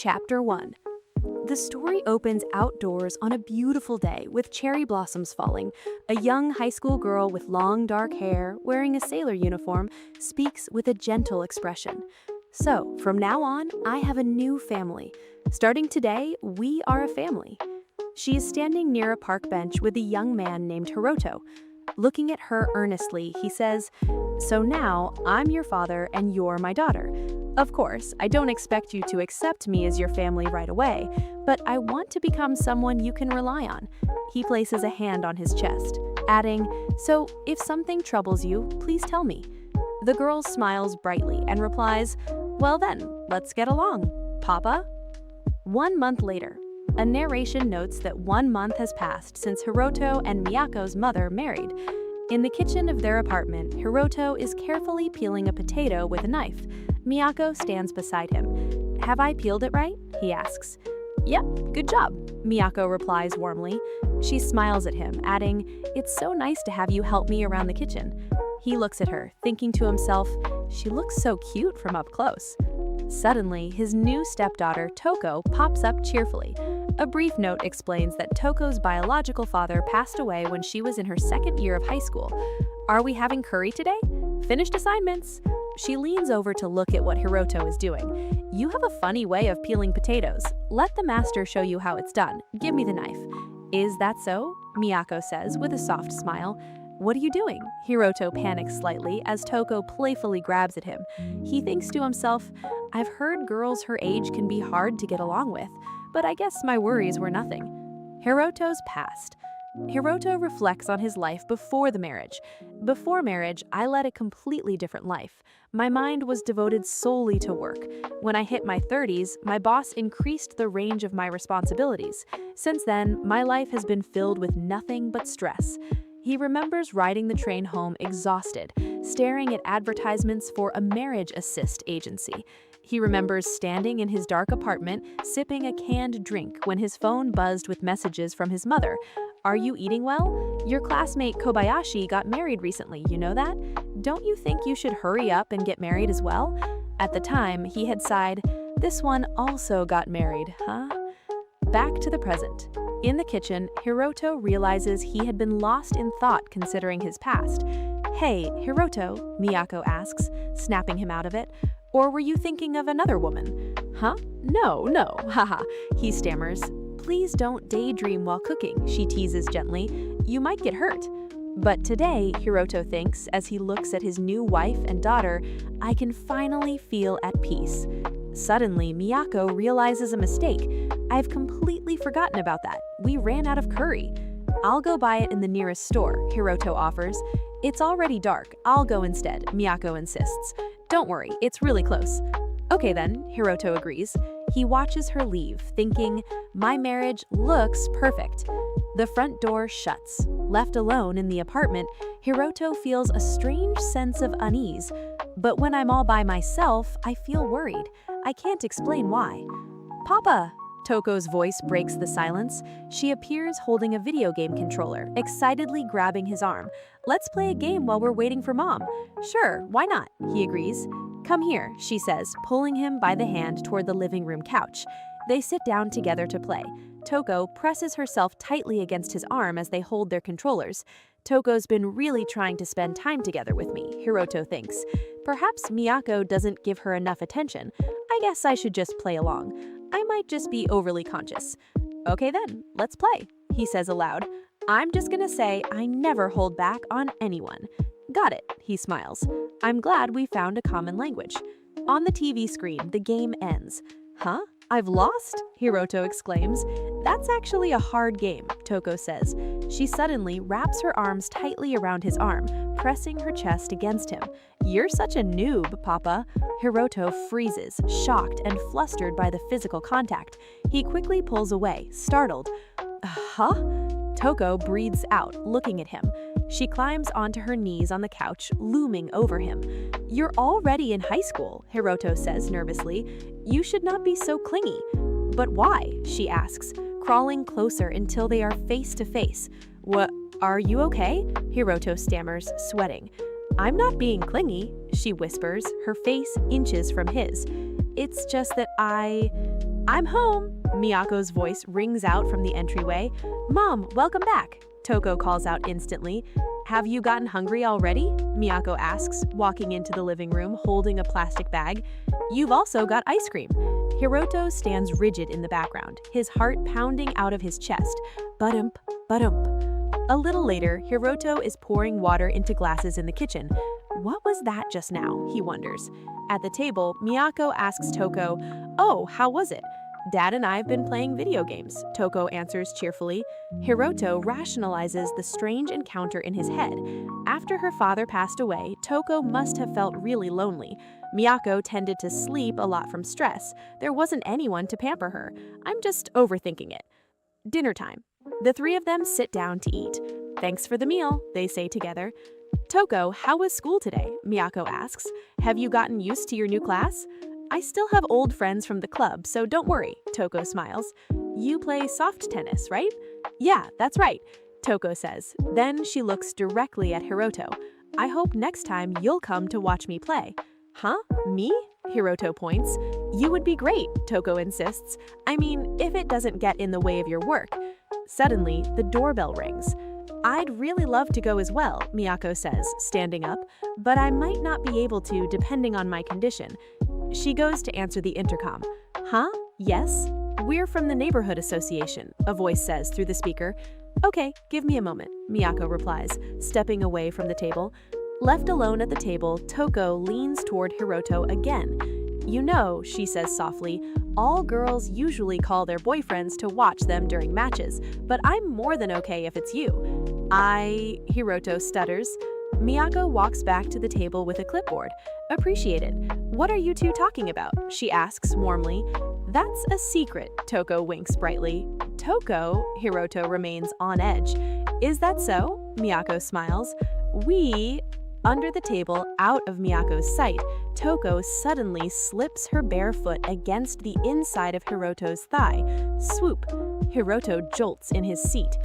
Chapter 1. The story opens outdoors on a beautiful day with cherry blossoms falling. A young high school girl with long dark hair, wearing a sailor uniform, speaks with a gentle expression. So, from now on, I have a new family. Starting today, we are a family. She is standing near a park bench with a young man named Hiroto. Looking at her earnestly, he says, "So now, I'm your father and you're my daughter. Of course, I don't expect you to accept me as your family right away, but I want to become someone you can rely on." He places a hand on his chest, adding, "So, if something troubles you, please tell me." The girl smiles brightly and replies, "Well then, let's get along, Papa." 1 month later, a narration notes that 1 month has passed since Hiroto and Miyako's mother married. In the kitchen of their apartment, Hiroto is carefully peeling a potato with a knife. Miyako stands beside him. "Have I peeled it right?" he asks. "Yep, good job," Miyako replies warmly. She smiles at him, adding, "It's so nice to have you help me around the kitchen." He looks at her, thinking to himself, "She looks so cute from up close." Suddenly, his new stepdaughter, Toko, pops up cheerfully. A brief note explains that Toko's biological father passed away when she was in her second year of high school. "Are we having curry today?" "Finished assignments." She leans over to look at what Hiroto is doing. "You have a funny way of peeling potatoes. Let the master show you how it's done. Give me the knife." "Is that so?" Miyako says with a soft smile. "What are you doing?" Hiroto panics slightly as Toko playfully grabs at him. He thinks to himself, "I've heard girls her age can be hard to get along with, but I guess my worries were nothing." Hiroto's past. Hiroto reflects on his life before the marriage. "Before marriage, I led a completely different life. My mind was devoted solely to work. When I hit my 30s, my boss increased the range of my responsibilities. Since then, my life has been filled with nothing but stress." He remembers riding the train home exhausted, staring at advertisements for a marriage assist agency. He remembers standing in his dark apartment, sipping a canned drink when his phone buzzed with messages from his mother. "Are you eating well? Your classmate Kobayashi got married recently, you know that? Don't you think you should hurry up and get married as well?" At the time, he had sighed, "This one also got married, huh?" Back to the present. In the kitchen, Hiroto realizes he had been lost in thought considering his past. "Hey, Hiroto," Miyako asks, snapping him out of it. "Or were you thinking of another woman?" "Huh? No, haha," he stammers. "Please don't daydream while cooking," she teases gently. "You might get hurt." But today, Hiroto thinks, as he looks at his new wife and daughter, "I can finally feel at peace." Suddenly, Miyako realizes a mistake. "I've completely forgotten about that. We ran out of curry." "I'll go buy it in the nearest store," Hiroto offers. "It's already dark. I'll go instead," Miyako insists. "Don't worry, it's really close." "Okay then," Hiroto agrees. He watches her leave, thinking, "My marriage looks perfect." The front door shuts. Left alone in the apartment, Hiroto feels a strange sense of unease. "But when I'm all by myself, I feel worried. I can't explain why." "Papa!" Toko's voice breaks the silence. She appears holding a video game controller, excitedly grabbing his arm. "Let's play a game while we're waiting for Mom." "Sure, why not?" he agrees. "Come here," she says, pulling him by the hand toward the living room couch. They sit down together to play. Toko presses herself tightly against his arm as they hold their controllers. "Toko's been really trying to spend time together with me," Hiroto thinks. "Perhaps Miyako doesn't give her enough attention. I guess I should just play along. I might just be overly conscious." "Okay then, let's play," he says aloud. "I'm just gonna say I never hold back on anyone." "Got it," he smiles. "I'm glad we found a common language." On the TV screen, the game ends. "Huh? I've lost?" Hiroto exclaims. "That's actually a hard game," Toko says. She suddenly wraps her arms tightly around his arm, pressing her chest against him. "You're such a noob, Papa." Hiroto freezes, shocked and flustered by the physical contact. He quickly pulls away, startled. "Huh?" Toko breathes out, looking at him. She climbs onto her knees on the couch, looming over him. "You're already in high school," Hiroto says nervously. "You should not be so clingy." "But why?" she asks, crawling closer until they are face to face. "What? Are you okay?" Hiroto stammers, sweating. "I'm not being clingy," she whispers, her face inches from his. It's just that I'm home. Miyako's voice rings out from the entryway. Mom, welcome back. Toko calls out instantly. Have you gotten hungry already? Miyako asks, walking into the living room holding a plastic bag. You've also got ice cream. Hiroto stands rigid in the background, his heart pounding out of his chest. Ba-dump, ba-dump. A little later, Hiroto is pouring water into glasses in the kitchen. What was that just now? He wonders. At the table, Miyako asks Toko, Oh, how was it? Dad and I have been playing video games, Toko answers cheerfully. Hiroto rationalizes the strange encounter in his head. After her father passed away, Toko must have felt really lonely. Miyako tended to sleep a lot from stress. There wasn't anyone to pamper her. I'm just overthinking it. Dinner time. The three of them sit down to eat. Thanks for the meal, they say together. Toko, how was school today? Miyako asks. Have you gotten used to your new class? I still have old friends from the club, so don't worry, Toko smiles. You play soft tennis, right? Yeah, that's right, Toko says. Then she looks directly at Hiroto. I hope next time you'll come to watch me play. Huh? Me? Hiroto points. You would be great, Toko insists. I mean, if it doesn't get in the way of your work. Suddenly, the doorbell rings. I'd really love to go as well, Miyako says, standing up, but I might not be able to depending on my condition. She goes to answer the intercom. Huh? Yes? We're from the neighborhood association, a voice says through the speaker. Okay, give me a moment, Miyako replies, stepping away from the table. Left alone at the table, Toko leans toward Hiroto again. You know, she says softly, all girls usually call their boyfriends to watch them during matches, but I'm more than okay if it's you. Hiroto stutters. Miyako walks back to the table with a clipboard. Appreciate it. What are you two talking about? She asks warmly. That's a secret, Toko winks brightly. Toko, Hiroto remains on edge. Is that so? Miyako smiles. Under the table, out of Miyako's sight, Toko suddenly slips her bare foot against the inside of Hiroto's thigh. Swoop. Hiroto jolts in his seat.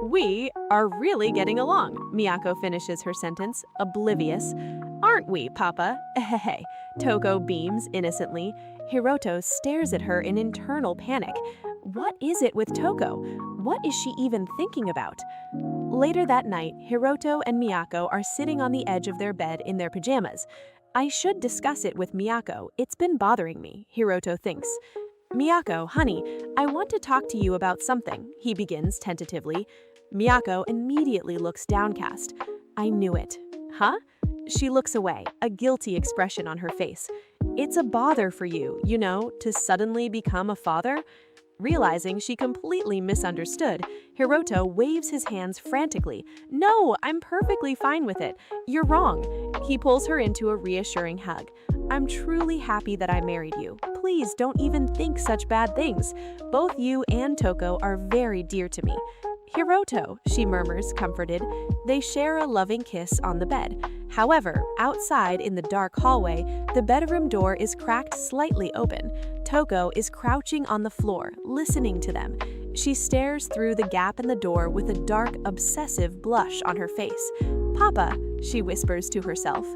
We are really getting along, Miyako finishes her sentence, oblivious. Aren't we, Papa? Hey, Toko beams innocently. Hiroto stares at her in internal panic. What is it with Toko? What is she even thinking about? Later that night, Hiroto and Miyako are sitting on the edge of their bed in their pajamas. I should discuss it with Miyako. It's been bothering me, Hiroto thinks. Miyako, honey, I want to talk to you about something, he begins tentatively. Miyako immediately looks downcast. I knew it. Huh? She looks away, a guilty expression on her face. It's a bother for you, to suddenly become a father? Realizing she completely misunderstood, Hiroto waves his hands frantically. No, I'm perfectly fine with it. You're wrong. He pulls her into a reassuring hug. I'm truly happy that I married you. Please don't even think such bad things. Both you and Toko are very dear to me. Hiroto, she murmurs, comforted. They share a loving kiss on the bed. However, outside in the dark hallway, the bedroom door is cracked slightly open. Toko is crouching on the floor, listening to them. She stares through the gap in the door with a dark, obsessive blush on her face. Papa, she whispers to herself.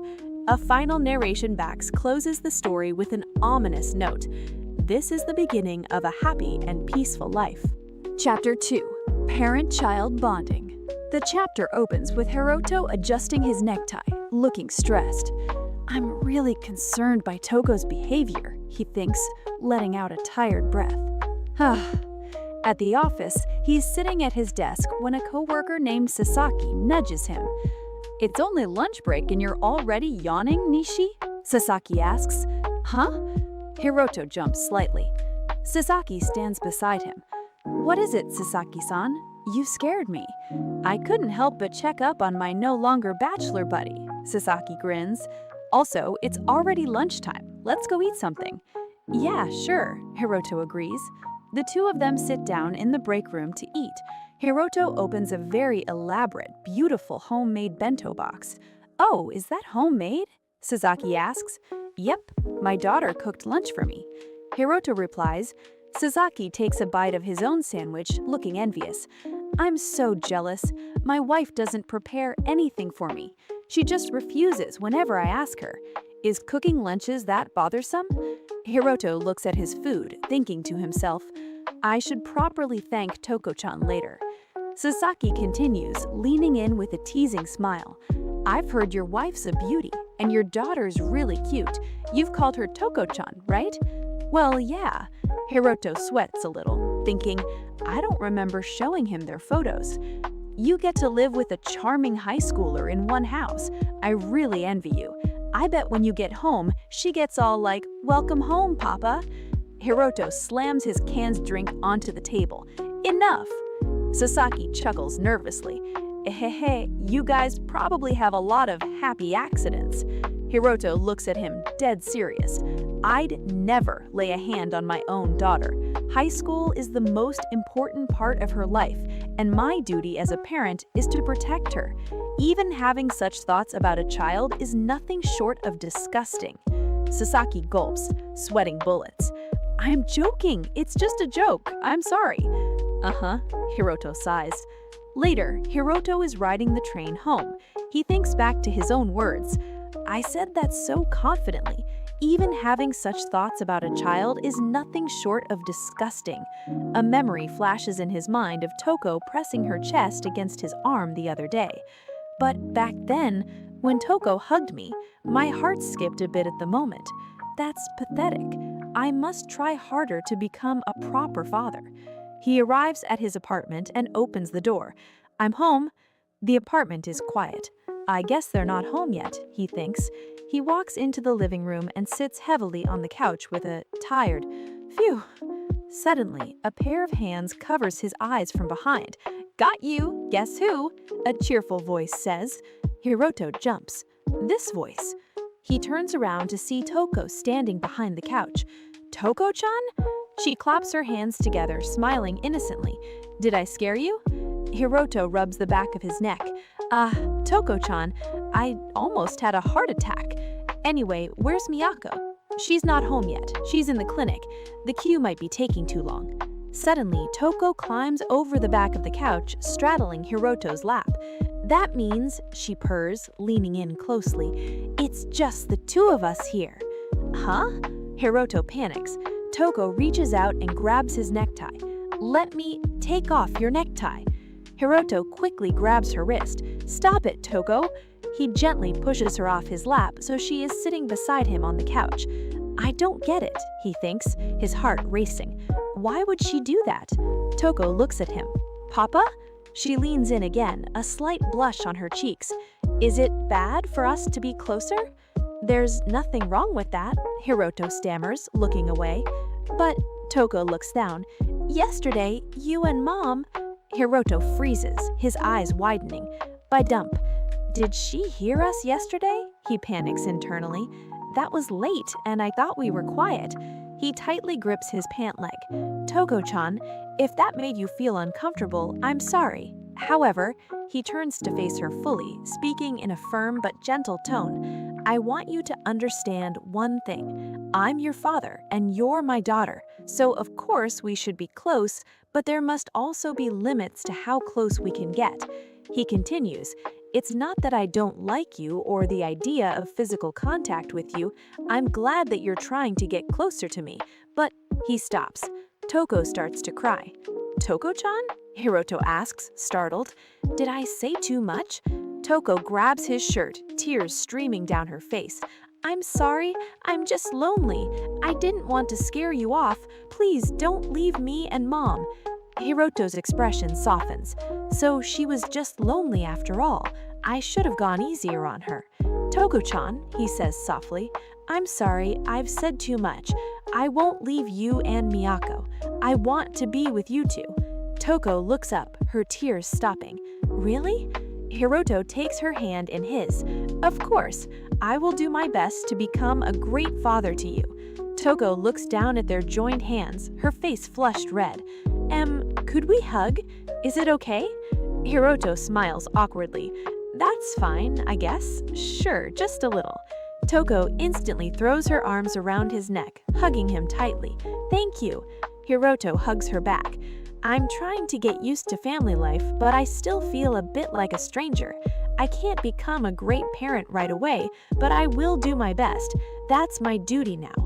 A final narration box closes the story with an ominous note. This is the beginning of a happy and peaceful life. Chapter 2. Parent-Child Bonding. The chapter opens with Hiroto adjusting his necktie, looking stressed. I'm really concerned by Toko's behavior, he thinks, letting out a tired breath. At the office, he's sitting at his desk when a coworker named Sasaki nudges him. It's only lunch break and you're already yawning, Nishi? Sasaki asks. Huh? Hiroto jumps slightly. Sasaki stands beside him. What is it, Sasaki-san? You scared me. I couldn't help but check up on my no longer bachelor buddy. Sasaki grins. Also, it's already lunchtime. Let's go eat something. Yeah, sure, Hiroto agrees. The two of them sit down in the break room to eat. Hiroto opens a very elaborate, beautiful homemade bento box. Oh, is that homemade? Sasaki asks. Yep, my daughter cooked lunch for me. Hiroto replies. Sasaki takes a bite of his own sandwich, looking envious. I'm so jealous. My wife doesn't prepare anything for me. She just refuses whenever I ask her. Is cooking lunches that bothersome? Hiroto looks at his food, thinking to himself, I should properly thank Toko-chan later. Sasaki continues, leaning in with a teasing smile. I've heard your wife's a beauty, and your daughter's really cute. You've called her Toko-chan, right? Well, yeah. Hiroto sweats a little, thinking, I don't remember showing him their photos. You get to live with a charming high schooler in one house. I really envy you. I bet when you get home, she gets all like, welcome home, Papa. Hiroto slams his canned drink onto the table. Enough! Sasaki chuckles nervously. You guys probably have a lot of happy accidents. Hiroto looks at him dead serious. I'd never lay a hand on my own daughter. High school is the most important part of her life, and my duty as a parent is to protect her. Even having such thoughts about a child is nothing short of disgusting. Sasaki gulps, sweating bullets. I'm joking. It's just a joke. I'm sorry. Hiroto sighs. Later, Hiroto is riding the train home. He thinks back to his own words. I said that so confidently. Even having such thoughts about a child is nothing short of disgusting. A memory flashes in his mind of Toko pressing her chest against his arm the other day. But back then, when Toko hugged me, my heart skipped a bit at the moment. That's pathetic. I must try harder to become a proper father. He arrives at his apartment and opens the door. I'm home. The apartment is quiet. I guess they're not home yet, he thinks. He walks into the living room and sits heavily on the couch with a tired, phew. Suddenly, a pair of hands covers his eyes from behind. Got you! Guess who? A cheerful voice says. Hiroto jumps. This voice. He turns around to see Toko standing behind the couch. Toko-chan? She claps her hands together, smiling innocently. Did I scare you? Hiroto rubs the back of his neck. Toko-chan, I almost had a heart attack. Anyway, where's Miyako? She's not home yet. She's in the clinic. The queue might be taking too long. Suddenly, Toko climbs over the back of the couch, straddling Hiroto's lap. That means, she purrs, leaning in closely, it's just the two of us here. Huh? Hiroto panics. Toko reaches out and grabs his necktie. Let me take off your necktie. Hiroto quickly grabs her wrist. Stop it, Toko. He gently pushes her off his lap so she is sitting beside him on the couch. I don't get it, he thinks, his heart racing. Why would she do that? Toko looks at him. Papa? She leans in again, a slight blush on her cheeks. Is it bad for us to be closer? There's nothing wrong with that, Hiroto stammers, looking away. But Toko looks down. Yesterday, you and Mom… Hiroto freezes, his eyes widening. By dump. Did she hear us yesterday? He panics internally. That was late, and I thought we were quiet. He tightly grips his pant leg. Toko-chan, if that made you feel uncomfortable, I'm sorry. However, he turns to face her fully, speaking in a firm but gentle tone. I want you to understand one thing. I'm your father, and you're my daughter. So of course we should be close, but there must also be limits to how close we can get. He continues, it's not that I don't like you or the idea of physical contact with you. I'm glad that you're trying to get closer to me. But he stops. Toko starts to cry. Toko-chan? Hiroto asks, startled. Did I say too much? Toko grabs his shirt, tears streaming down her face. I'm sorry, I'm just lonely. I didn't want to scare you off. Please don't leave me and Mom. Hiroto's expression softens. So she was just lonely after all. I should have gone easier on her. Toko-chan, he says softly, I'm sorry, I've said too much. I won't leave you and Miyako. I want to be with you two. Toko looks up, her tears stopping. Really? Hiroto takes her hand in his. Of course, I will do my best to become a great father to you. Toko looks down at their joined hands, her face flushed red. Could we hug? Is it okay? Hiroto smiles awkwardly. That's fine, I guess. Sure, just a little. Toko instantly throws her arms around his neck, hugging him tightly. Thank you. Hiroto hugs her back. I'm trying to get used to family life, but I still feel a bit like a stranger. I can't become a great parent right away, but I will do my best. That's my duty now."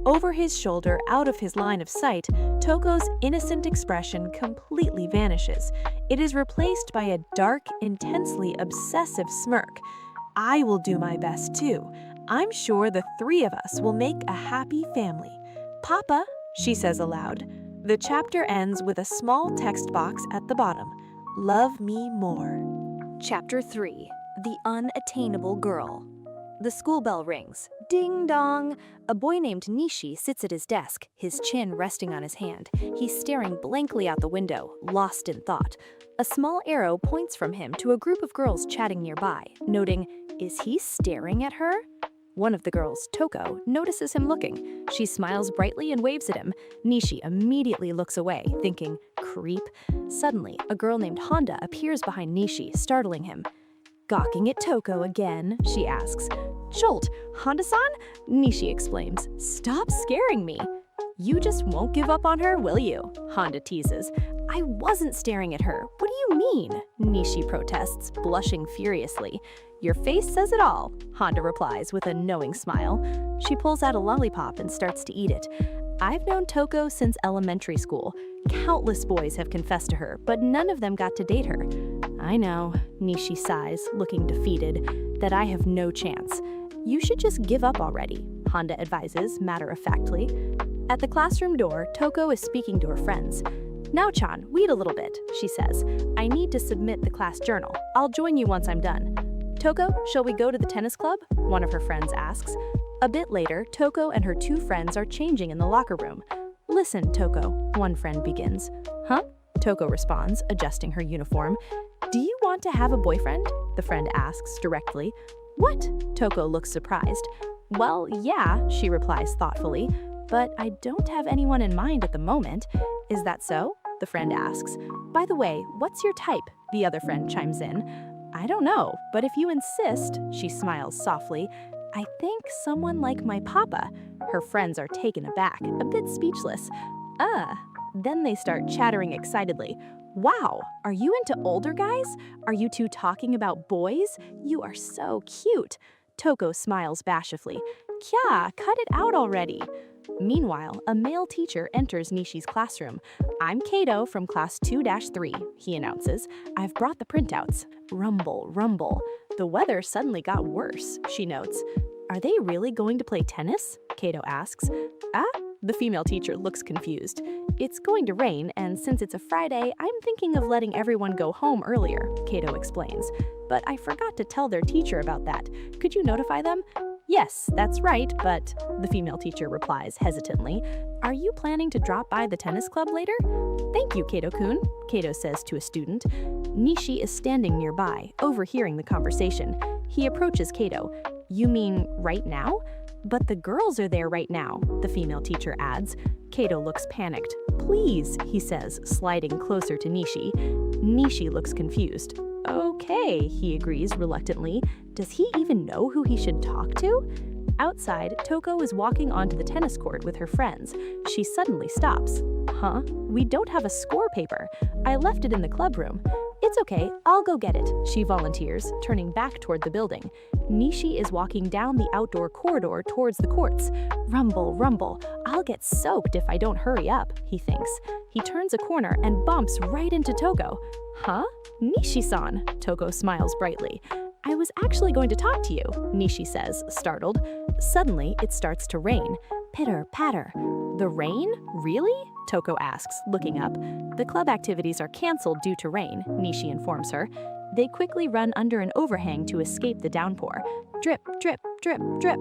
Over his shoulder, out of his line of sight, Toko's innocent expression completely vanishes. It is replaced by a dark, intensely obsessive smirk. "I will do my best too. I'm sure the three of us will make a happy family. Papa," she says aloud. The chapter ends with a small text box at the bottom. "Love me more." Chapter 3. The Unattainable Girl. The school bell rings. Ding dong! A boy named Nishi sits at his desk, his chin resting on his hand. He's staring blankly out the window, lost in thought. A small arrow points from him to a group of girls chatting nearby, noting, "Is he staring at her?" One of the girls, Toko, notices him looking. She smiles brightly and waves at him. Nishi immediately looks away, thinking, "Creep." Suddenly, a girl named Honda appears behind Nishi, startling him. "Gawking at Toko again?" she asks. "Jolt, Honda-san?" Nishi exclaims. "Stop scaring me." "You just won't give up on her, will you?" Honda teases. "I wasn't staring at her. What do you mean?" Nishi protests, blushing furiously. "Your face says it all," Honda replies with a knowing smile. She pulls out a lollipop and starts to eat it. "I've known Toko since elementary school. Countless boys have confessed to her, but none of them got to date her." "I know," Nishi sighs, looking defeated, "that I have no chance." "You should just give up already," Honda advises, matter-of-factly. At the classroom door, Toko is speaking to her friends. "Now, Chan, wait a little bit," she says. "I need to submit the class journal. I'll join you once I'm done." "Toko, shall we go to the tennis club?" one of her friends asks. A bit later, Toko and her two friends are changing in the locker room. "Listen, Toko," one friend begins. "Huh?" Toko responds, adjusting her uniform. "Do you want to have a boyfriend?" the friend asks directly. "What?" Toko looks surprised. "Well, yeah," she replies thoughtfully, "but I don't have anyone in mind at the moment." "Is that so?" the friend asks. "By the way, what's your type?" the other friend chimes in. "I don't know, but if you insist," she smiles softly. "I think someone like my papa." Her friends are taken aback, a bit speechless. Then they start chattering excitedly. "Wow, are you into older guys? Are you two talking about boys? You are so cute." Toko smiles bashfully. "Kya, cut it out already." Meanwhile, a male teacher enters Nishi's classroom. "I'm Kato from class 2-3, he announces. "I've brought the printouts." Rumble, rumble. The weather suddenly got worse, she notes. "Are they really going to play tennis?" Kato asks. The female teacher looks confused. "It's going to rain, and since it's a Friday, I'm thinking of letting everyone go home earlier," Kato explains. "But I forgot to tell their teacher about that. Could you notify them?" "Yes, that's right, but," the female teacher replies hesitantly, "are you planning to drop by the tennis club later?" "Thank you, Kato-kun," Kato says to a student. Nishi is standing nearby, overhearing the conversation. He approaches Kato. "You mean right now?" "But the girls are there right now," the female teacher adds. Kato looks panicked. "Please," he says, sliding closer to Nishi. Nishi looks confused. "Okay," he agrees reluctantly. Does he even know who he should talk to? Outside, Toko is walking onto the tennis court with her friends. She suddenly stops. "Huh? We don't have a score paper. I left it in the club room." "It's okay, I'll go get it," she volunteers, turning back toward the building. Nishi is walking down the outdoor corridor towards the courts. Rumble, rumble, I'll get soaked if I don't hurry up, he thinks. He turns a corner and bumps right into Toko. "Huh? Nishi-san," Toko smiles brightly. "I was actually going to talk to you," Nishi says, startled. Suddenly, it starts to rain. Pitter, patter. "The rain? Really?" Toko asks, looking up. "The club activities are canceled due to rain," Nishi informs her. They quickly run under an overhang to escape the downpour. Drip, drip, drip, drip.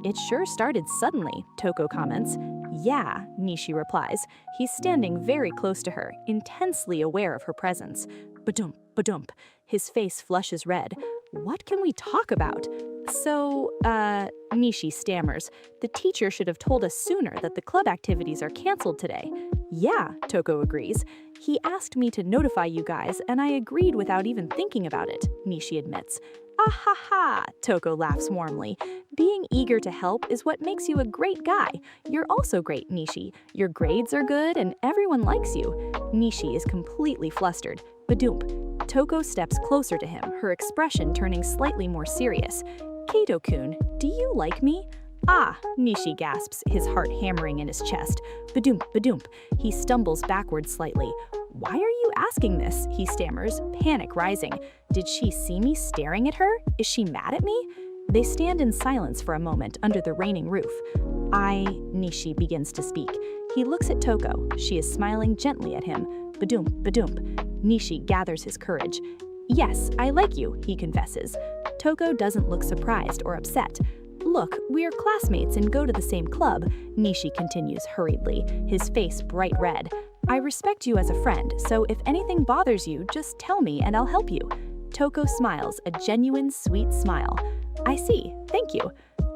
"It sure started suddenly," Toko comments. "Yeah," Nishi replies. He's standing very close to her, intensely aware of her presence. Badump, badump. His face flushes red. "What can we talk about?" Nishi stammers. "The teacher should have told us sooner that the club activities are canceled today." "Yeah," Toko agrees. "He asked me to notify you guys, and I agreed without even thinking about it," Nishi admits. "Ah ha ha!" Toko laughs warmly. "Being eager to help is what makes you a great guy. You're also great, Nishi. Your grades are good, and everyone likes you." Nishi is completely flustered. Badoomp. Toko steps closer to him, her expression turning slightly more serious. Kato-kun, do you like me? Ah, Nishi gasps, his heart hammering in his chest. Badoomp, badoomp. He stumbles backward slightly. Why are you asking this? He stammers, panic rising. Did she see me staring at her? Is she mad at me? They stand in silence for a moment under the raining roof. Nishi begins to speak. He looks at Toko. She is smiling gently at him. Badoomp, badoomp. Nishi gathers his courage. Yes, I like you, he confesses. Toko doesn't look surprised or upset. Look, we're classmates and go to the same club, Nishi continues hurriedly, his face bright red. I respect you as a friend, so if anything bothers you, just tell me and I'll help you. Toko smiles, a genuine, sweet smile. I see, thank you.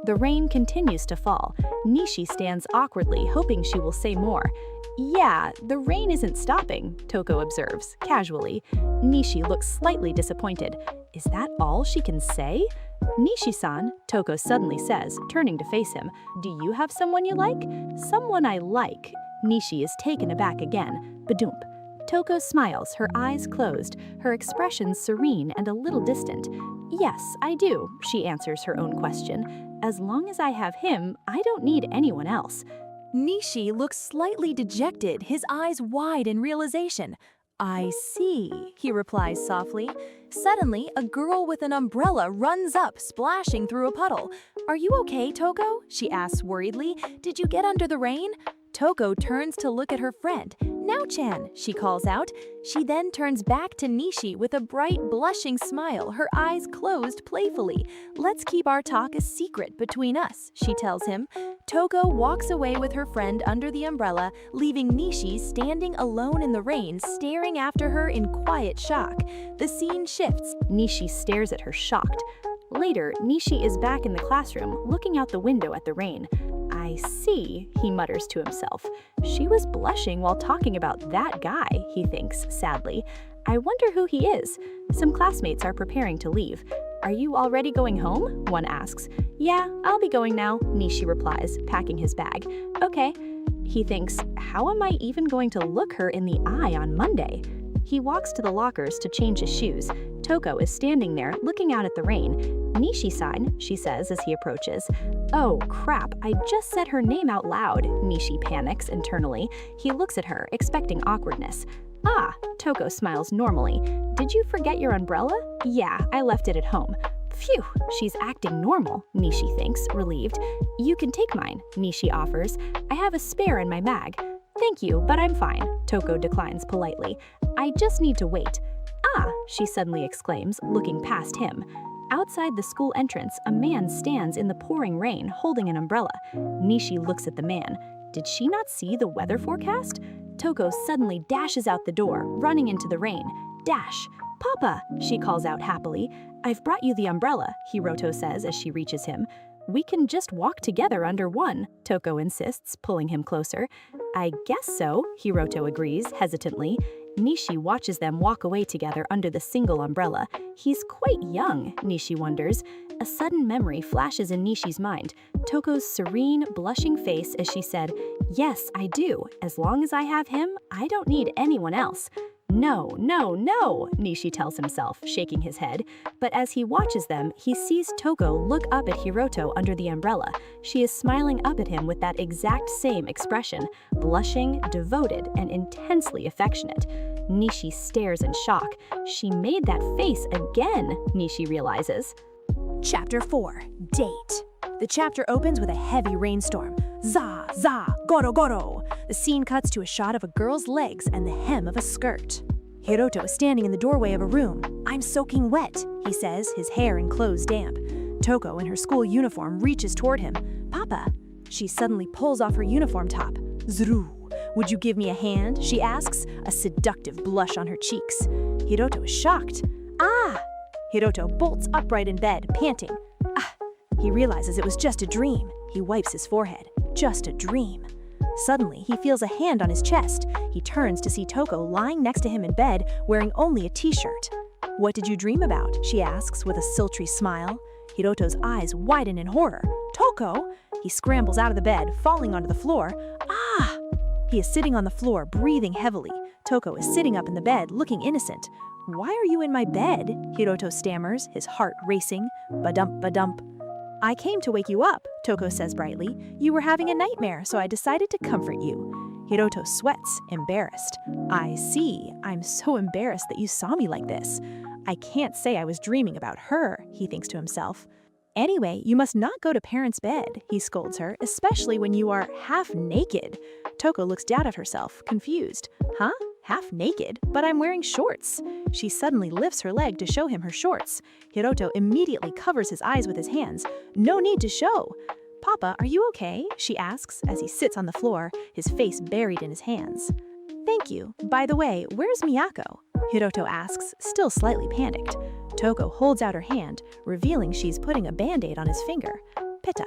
The rain continues to fall. Nishi stands awkwardly, hoping she will say more. Yeah, the rain isn't stopping, Toko observes, casually. Nishi looks slightly disappointed. Is that all she can say? Nishi-san, Toko suddenly says, turning to face him. Do you have someone you like? Someone I like. Nishi is taken aback again. Badoomp. Toko smiles, her eyes closed, her expression serene and a little distant. Yes, I do, she answers her own question. As long as I have him, I don't need anyone else. Nishi looks slightly dejected, his eyes wide in realization. I see, he replies softly. Suddenly, a girl with an umbrella runs up, splashing through a puddle. Are you okay, Toko? She asks worriedly. Did you get under the rain? Toko turns to look at her friend. Now-chan, she calls out. She then turns back to Nishi with a bright, blushing smile, her eyes closed playfully. Let's keep our talk a secret between us, she tells him. Toko walks away with her friend under the umbrella, leaving Nishi standing alone in the rain, staring after her in quiet shock. The scene shifts. Nishi stares at her shocked. Later, Nishi is back in the classroom, looking out the window at the rain. I see, he mutters to himself. She was blushing while talking about that guy, he thinks, sadly. I wonder who he is. Some classmates are preparing to leave. Are you already going home? One asks. Yeah, I'll be going now, Nishi replies, packing his bag. Okay. He thinks, how am I even going to look her in the eye on Monday? He walks to the lockers to change his shoes. Toko is standing there, looking out at the rain. Nishi-san, she says as he approaches. Oh, crap, I just said her name out loud, Nishi panics internally. He looks at her, expecting awkwardness. Ah, Toko smiles normally. Did you forget your umbrella? Yeah, I left it at home. Phew, she's acting normal, Nishi thinks, relieved. You can take mine, Nishi offers. I have a spare in my bag. Thank you, but I'm fine, Toko declines politely. I just need to wait. Ah, she suddenly exclaims, looking past him. Outside the school entrance, a man stands in the pouring rain, holding an umbrella. Nishi looks at the man. Did she not see the weather forecast? Toko suddenly dashes out the door, running into the rain. Dash! Papa, she calls out happily. I've brought you the umbrella, Hiroto says as she reaches him. We can just walk together under one, Toko insists, pulling him closer. I guess so, Hiroto agrees, hesitantly. Nishi watches them walk away together under the single umbrella. He's quite young, Nishi wonders. A sudden memory flashes in Nishi's mind. Toko's serene, blushing face as she said, Yes, I do. As long as I have him, I don't need anyone else. No, no, no, Nishi tells himself, shaking his head. But as he watches them, he sees Toko look up at Hiroto under the umbrella. She is smiling up at him with that exact same expression, blushing, devoted, and intensely affectionate. Nishi stares in shock. She made that face again, Nishi realizes. Chapter 4. Date. The chapter opens with a heavy rainstorm. Za, za, goro, goro. The scene cuts to a shot of a girl's legs and the hem of a skirt. Hiroto is standing in the doorway of a room. I'm soaking wet, he says, his hair and clothes damp. Toko, in her school uniform, reaches toward him. Papa. She suddenly pulls off her uniform top. Zru. Would you give me a hand? She asks, a seductive blush on her cheeks. Hiroto is shocked. Ah! Hiroto bolts upright in bed, panting. Ah! He realizes it was just a dream. He wipes his forehead. Just a dream. Suddenly, he feels a hand on his chest. He turns to see Toko lying next to him in bed, wearing only a t-shirt. What did you dream about? She asks with a sultry smile. Hiroto's eyes widen in horror. Toko! He scrambles out of the bed, falling onto the floor. Ah! He is sitting on the floor, breathing heavily. Toko is sitting up in the bed, looking innocent. "Why are you in my bed?" Hiroto stammers, his heart racing. "Ba-dump, ba-dump." "I came to wake you up," Toko says brightly. "You were having a nightmare, so I decided to comfort you." Hiroto sweats, embarrassed. "I see. I'm so embarrassed that you saw me like this. I can't say I was dreaming about her," he thinks to himself. "Anyway, you must not go to parents' bed," he scolds her, "especially when you are half naked." Toko looks down at herself, confused. "Huh? Half naked? But I'm wearing shorts." She suddenly lifts her leg to show him her shorts. Hiroto immediately covers his eyes with his hands. "No need to show." "Papa, are you okay?" she asks as he sits on the floor, his face buried in his hands. "Thank you. By the way, where's Miyako?" Hiroto asks, still slightly panicked. Toko holds out her hand, revealing she's putting a band-aid on his finger. "Pitta.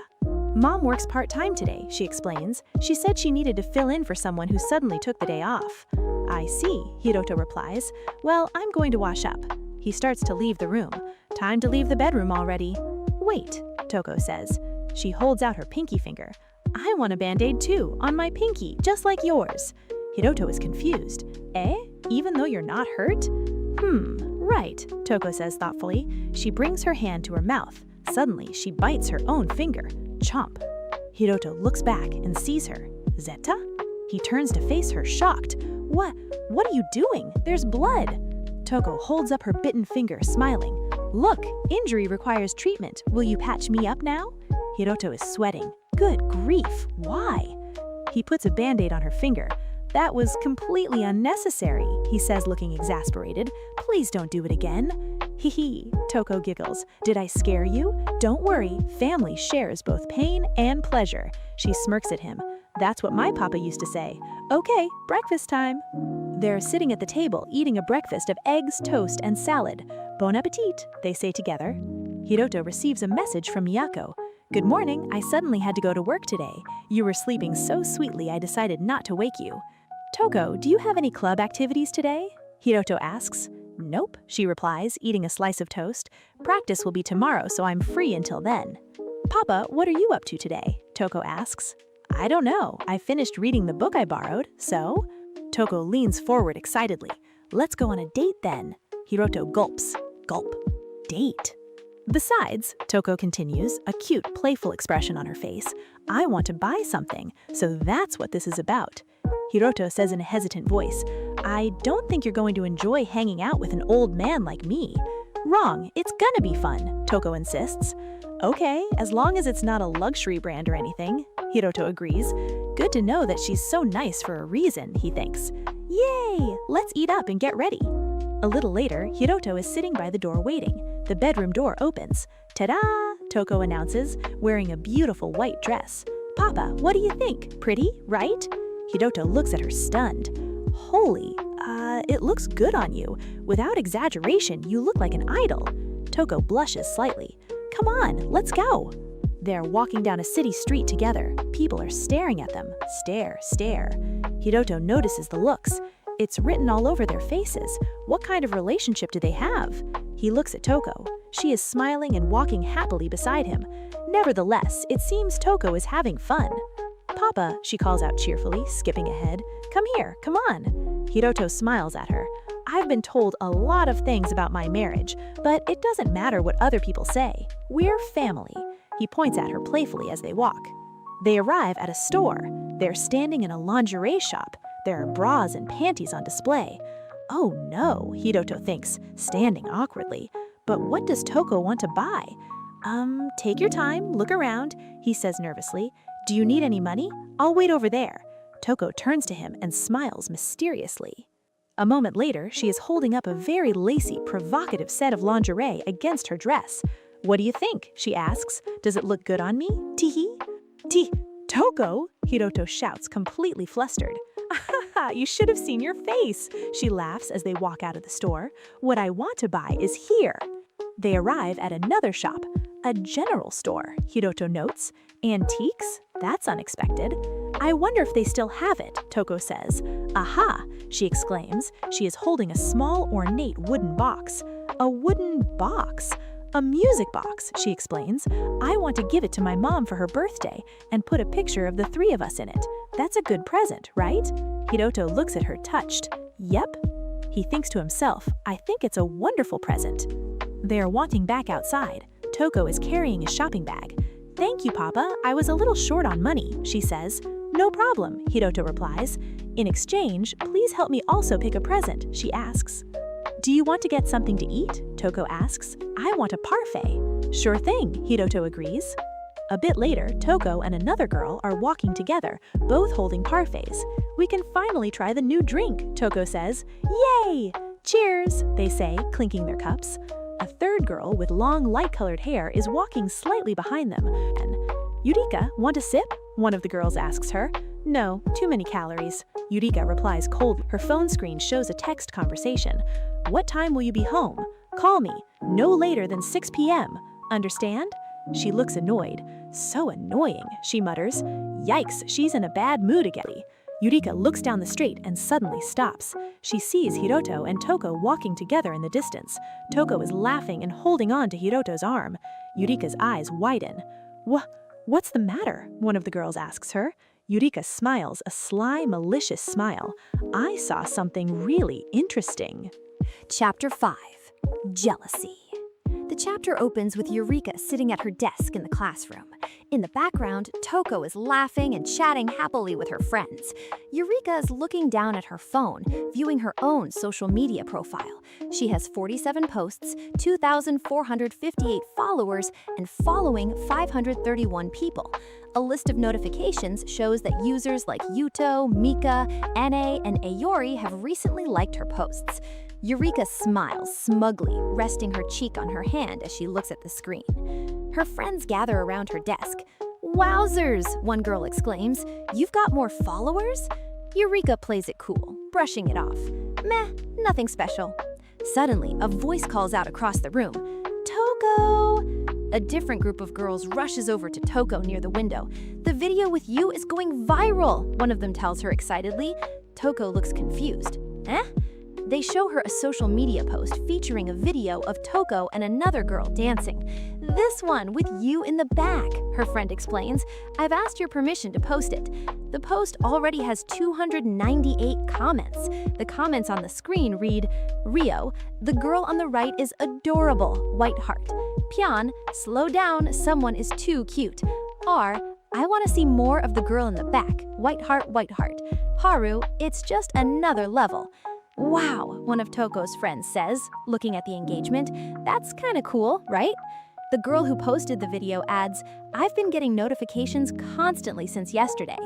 Mom works part-time today," she explains. "She said she needed to fill in for someone who suddenly took the day off." "I see," Hiroto replies. "Well, I'm going to wash up." He starts to leave the room. "Time to leave the bedroom already." "Wait," Toko says. She holds out her pinky finger. "I want a band-aid too, on my pinky, just like yours." Hiroto is confused. "Eh? Even though you're not hurt?" Right," Toko says thoughtfully. She brings her hand to her mouth. Suddenly, she bites her own finger. Chomp. Hiroto looks back and sees her. "Zeta?" He turns to face her, shocked. What are you doing? There's blood." Toko holds up her bitten finger, smiling. "Look, injury requires treatment. Will you patch me up now?" Hiroto is sweating. Good grief, why? He puts a band-aid on her finger. "That was completely unnecessary," he says, looking exasperated. "Please don't do it again." "Hee hee," Toko giggles. "Did I scare you? Don't worry, family shares both pain and pleasure." She smirks at him. "That's what my papa used to say. Okay, breakfast time." They're sitting at the table eating a breakfast of eggs, toast, and salad. "Bon appetit," they say together. Hiroto receives a message from Miyako. "Good morning, I suddenly had to go to work today. You were sleeping so sweetly I decided not to wake you." "Toko, do you have any club activities today?" Hiroto asks. "Nope," she replies, eating a slice of toast. "Practice will be tomorrow, so I'm free until then." "Papa, what are you up to today?" Toko asks. "I don't know. I finished reading the book I borrowed, so?" Toko leans forward excitedly. "Let's go on a date then." Hiroto gulps. Gulp. Date. "Besides," Toko continues, a cute, playful expression on her face, "I want to buy something, so that's what this is about." Hiroto says in a hesitant voice, "I don't think you're going to enjoy hanging out with an old man like me." "Wrong, it's gonna be fun," Toko insists. "Okay, as long as it's not a luxury brand or anything," Hiroto agrees. Good to know that she's so nice for a reason, he thinks. "Yay! Let's eat up and get ready." A little later, Hiroto is sitting by the door waiting. The bedroom door opens. "Ta-da!" Toko announces, wearing a beautiful white dress. "Papa, what do you think? Pretty, right?" Hiroto looks at her stunned. "Holy, it looks good on you. Without exaggeration, you look like an idol." Toko blushes slightly. "Come on, let's go." They're walking down a city street together. People are staring at them. Stare, stare. Hiroto notices the looks. It's written all over their faces. What kind of relationship do they have? He looks at Toko. She is smiling and walking happily beside him. Nevertheless, it seems Toko is having fun. "Papa," she calls out cheerfully, skipping ahead. "Come here, come on." Hiroto smiles at her. "I've been told a lot of things about my marriage, but it doesn't matter what other people say. We're family." He points at her playfully as they walk. They arrive at a store. They're standing in a lingerie shop. There are bras and panties on display. Oh no, Hiroto thinks, standing awkwardly. But what does Toko want to buy? Take your time, look around, he says nervously. "Do you need any money? I'll wait over there." Toko turns to him and smiles mysteriously. A moment later, she is holding up a very lacy, provocative set of lingerie against her dress. "What do you think?" she asks. "Does it look good on me? Teehee?" Toko? Hiroto shouts, completely flustered. "You should have seen your face," she laughs as they walk out of the store. "What I want to buy is here." They arrive at another shop, a general store, Hiroto notes. "Antiques? That's unexpected." "I wonder if they still have it," Toko says. "Aha!" she exclaims. She is holding a small, ornate wooden box. "A wooden box? A music box," she explains. "I want to give it to my mom for her birthday and put a picture of the three of us in it. That's a good present, right?" Hiroto looks at her touched. Yep. He thinks to himself, I think it's a wonderful present. They are walking back outside. Toko is carrying a shopping bag. Thank you, Papa. I was a little short on money, she says. No problem, Hiroto replies. In exchange, please help me also pick a present, she asks. Do you want to get something to eat? Toko asks. I want a parfait. Sure thing, Hiroto agrees. A bit later, Toko and another girl are walking together, both holding parfaits. We can finally try the new drink, Toko says. Yay! Cheers, they say, clinking their cups. A third girl with long light-colored hair is walking slightly behind them. And, Yurika, want a sip? One of the girls asks her. No, too many calories. Yurika replies coldly. Her phone screen shows a text conversation. What time will you be home? Call me, no later than 6 p.m. Understand? She looks annoyed. So annoying, she mutters. Yikes, she's in a bad mood again. Yurika looks down the street and suddenly stops. She sees Hiroto and Toko walking together in the distance. Toko is laughing and holding on to Hiroto's arm. Yurika's eyes widen. What's the matter? One of the girls asks her. Yurika smiles, a sly, malicious smile. I saw something really interesting. Chapter 5. Jealousy. The chapter opens with Eureka sitting at her desk in the classroom. In the background, Toko is laughing and chatting happily with her friends. Eureka is looking down at her phone, viewing her own social media profile. She has 47 posts, 2,458 followers, and following 531 people. A list of notifications shows that users like Yuto, Mika, Ane, and Ayori have recently liked her posts. Eureka smiles smugly, resting her cheek on her hand as she looks at the screen. Her friends gather around her desk. Wowzers, one girl exclaims. You've got more followers? Eureka plays it cool, brushing it off. Meh, nothing special. Suddenly, a voice calls out across the room. Toko! A different group of girls rushes over to Toko near the window. The video with you is going viral, one of them tells her excitedly. Toko looks confused. Eh? They show her a social media post featuring a video of Toko and another girl dancing. This one with you in the back, her friend explains. I've asked your permission to post it. The post already has 298 comments. The comments on the screen read, Rio, the girl on the right is adorable, white heart. Pian, slow down, someone is too cute. R, I want to see more of the girl in the back, white heart, white heart. Haru, it's just another level. Wow, one of Toko's friends says, looking at the engagement. That's kinda cool, right? The girl who posted the video adds, I've been getting notifications constantly since yesterday.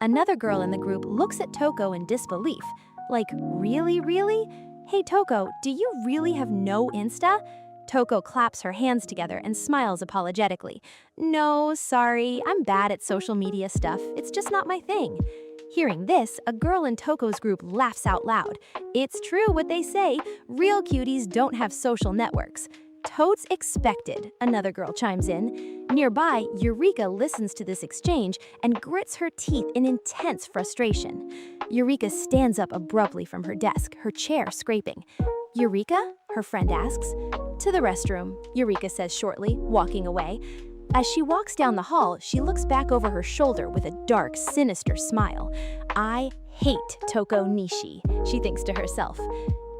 Another girl in the group looks at Toko in disbelief. Like, really, really? Hey Toko, do you really have no Insta? Toko claps her hands together and smiles apologetically. No, sorry, I'm bad at social media stuff. It's just not my thing. Hearing this, a girl in Toko's group laughs out loud. It's true what they say, real cuties don't have social networks. Totes expected, another girl chimes in. Nearby, Eureka listens to this exchange and grits her teeth in intense frustration. Eureka stands up abruptly from her desk, her chair scraping. Eureka? Her friend asks. To the restroom, Eureka says shortly, walking away. As she walks down the hall, she looks back over her shoulder with a dark, sinister smile. I hate Toko Nishi, she thinks to herself.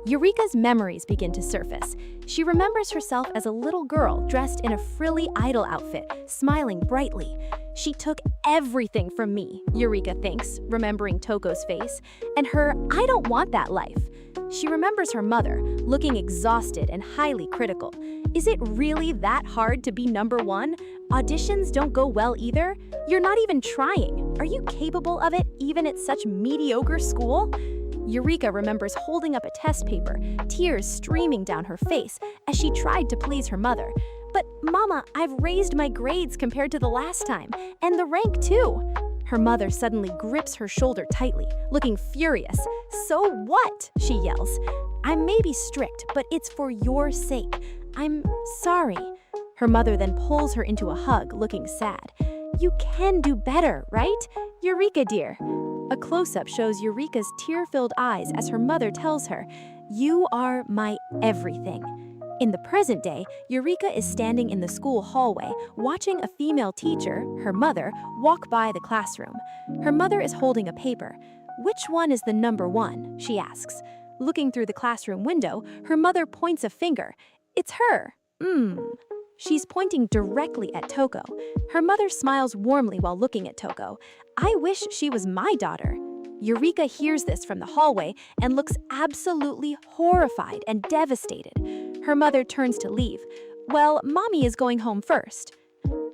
Eureka's memories begin to surface. She remembers herself as a little girl dressed in a frilly idol outfit, smiling brightly. She took everything from me, Eureka thinks, remembering Toko's face, and her I don't want that life. She remembers her mother, looking exhausted and highly critical. Is it really that hard to be number one? Auditions don't go well either? You're not even trying. Are you capable of it, even at such mediocre school? Eureka remembers holding up a test paper, tears streaming down her face as she tried to please her mother. But Mama, I've raised my grades compared to the last time, and the rank too. Her mother suddenly grips her shoulder tightly, looking furious. So what? She yells. I may be strict, but it's for your sake. I'm sorry. Her mother then pulls her into a hug, looking sad. You can do better, right? Eureka, dear. A close-up shows Eureka's tear-filled eyes as her mother tells her, You are my everything. In the present day, Eureka is standing in the school hallway, watching a female teacher, her mother, walk by the classroom. Her mother is holding a paper. Which one is the number one? She asks. Looking through the classroom window, her mother points a finger. It's her. She's pointing directly at Toko. Her mother smiles warmly while looking at Toko. I wish she was my daughter. Eureka hears this from the hallway and looks absolutely horrified and devastated. Her mother turns to leave. Well, Mommy is going home first.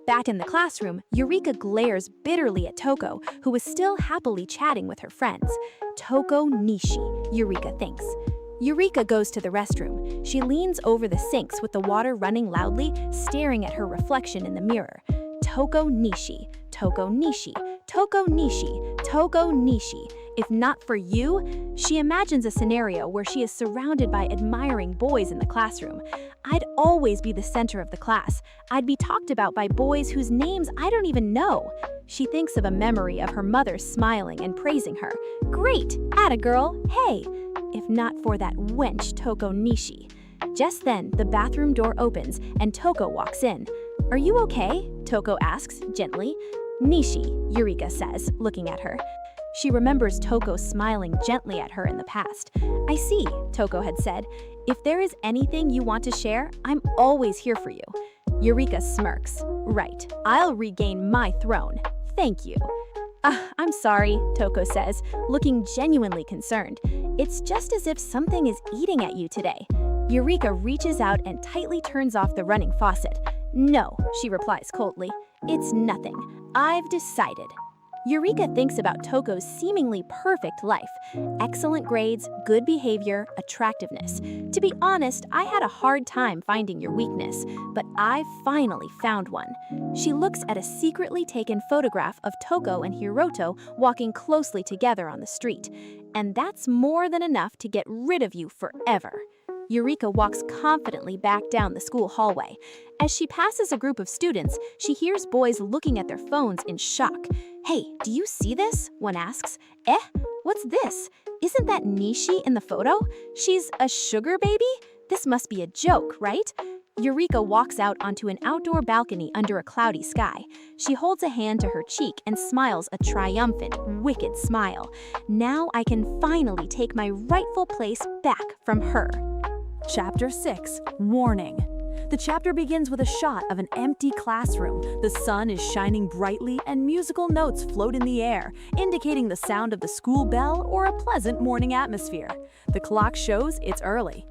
Back in the classroom, Eureka glares bitterly at Toko, who is still happily chatting with her friends. Toko Nishi, Eureka thinks. Eureka goes to the restroom. She leans over the sinks with the water running loudly, staring at her reflection in the mirror. Toko Nishi, Toko Nishi, Toko Nishi, Toko Nishi. If not for you, she imagines a scenario where she is surrounded by admiring boys in the classroom. I'd always be the center of the class. I'd be talked about by boys whose names I don't even know. She thinks of a memory of her mother smiling and praising her. Great, atta girl, hey! If not for that wench Toko Nishi. Just then, the bathroom door opens and Toko walks in. Are you okay? Toko asks, gently. Nishi, Eureka says, looking at her. She remembers Toko smiling gently at her in the past. I see, Toko had said. If there is anything you want to share, I'm always here for you. Eureka smirks. Right, I'll regain my throne. Thank you. I'm sorry, Toko says, looking genuinely concerned. It's just as if something is eating at you today. Eureka reaches out and tightly turns off the running faucet. No, she replies coldly. It's nothing. I've decided. Eureka thinks about Toko's seemingly perfect life. Excellent grades, good behavior, attractiveness. To be honest, I had a hard time finding your weakness, but I finally found one. She looks at a secretly taken photograph of Toko and Hiroto walking closely together on the street. And that's more than enough to get rid of you forever. Eureka walks confidently back down the school hallway. As she passes a group of students, she hears boys looking at their phones in shock. Hey, do you see this? One asks. What's this? Isn't that Nishi in the photo? She's a sugar baby? This must be a joke, right? Eureka walks out onto an outdoor balcony under a cloudy sky. She holds a hand to her cheek and smiles a triumphant, wicked smile. Now I can finally take my rightful place back from her. Chapter 6, Warning. The chapter begins with a shot of an empty classroom. The sun is shining brightly and musical notes float in the air, indicating the sound of the school bell or a pleasant morning atmosphere. The clock shows it's early.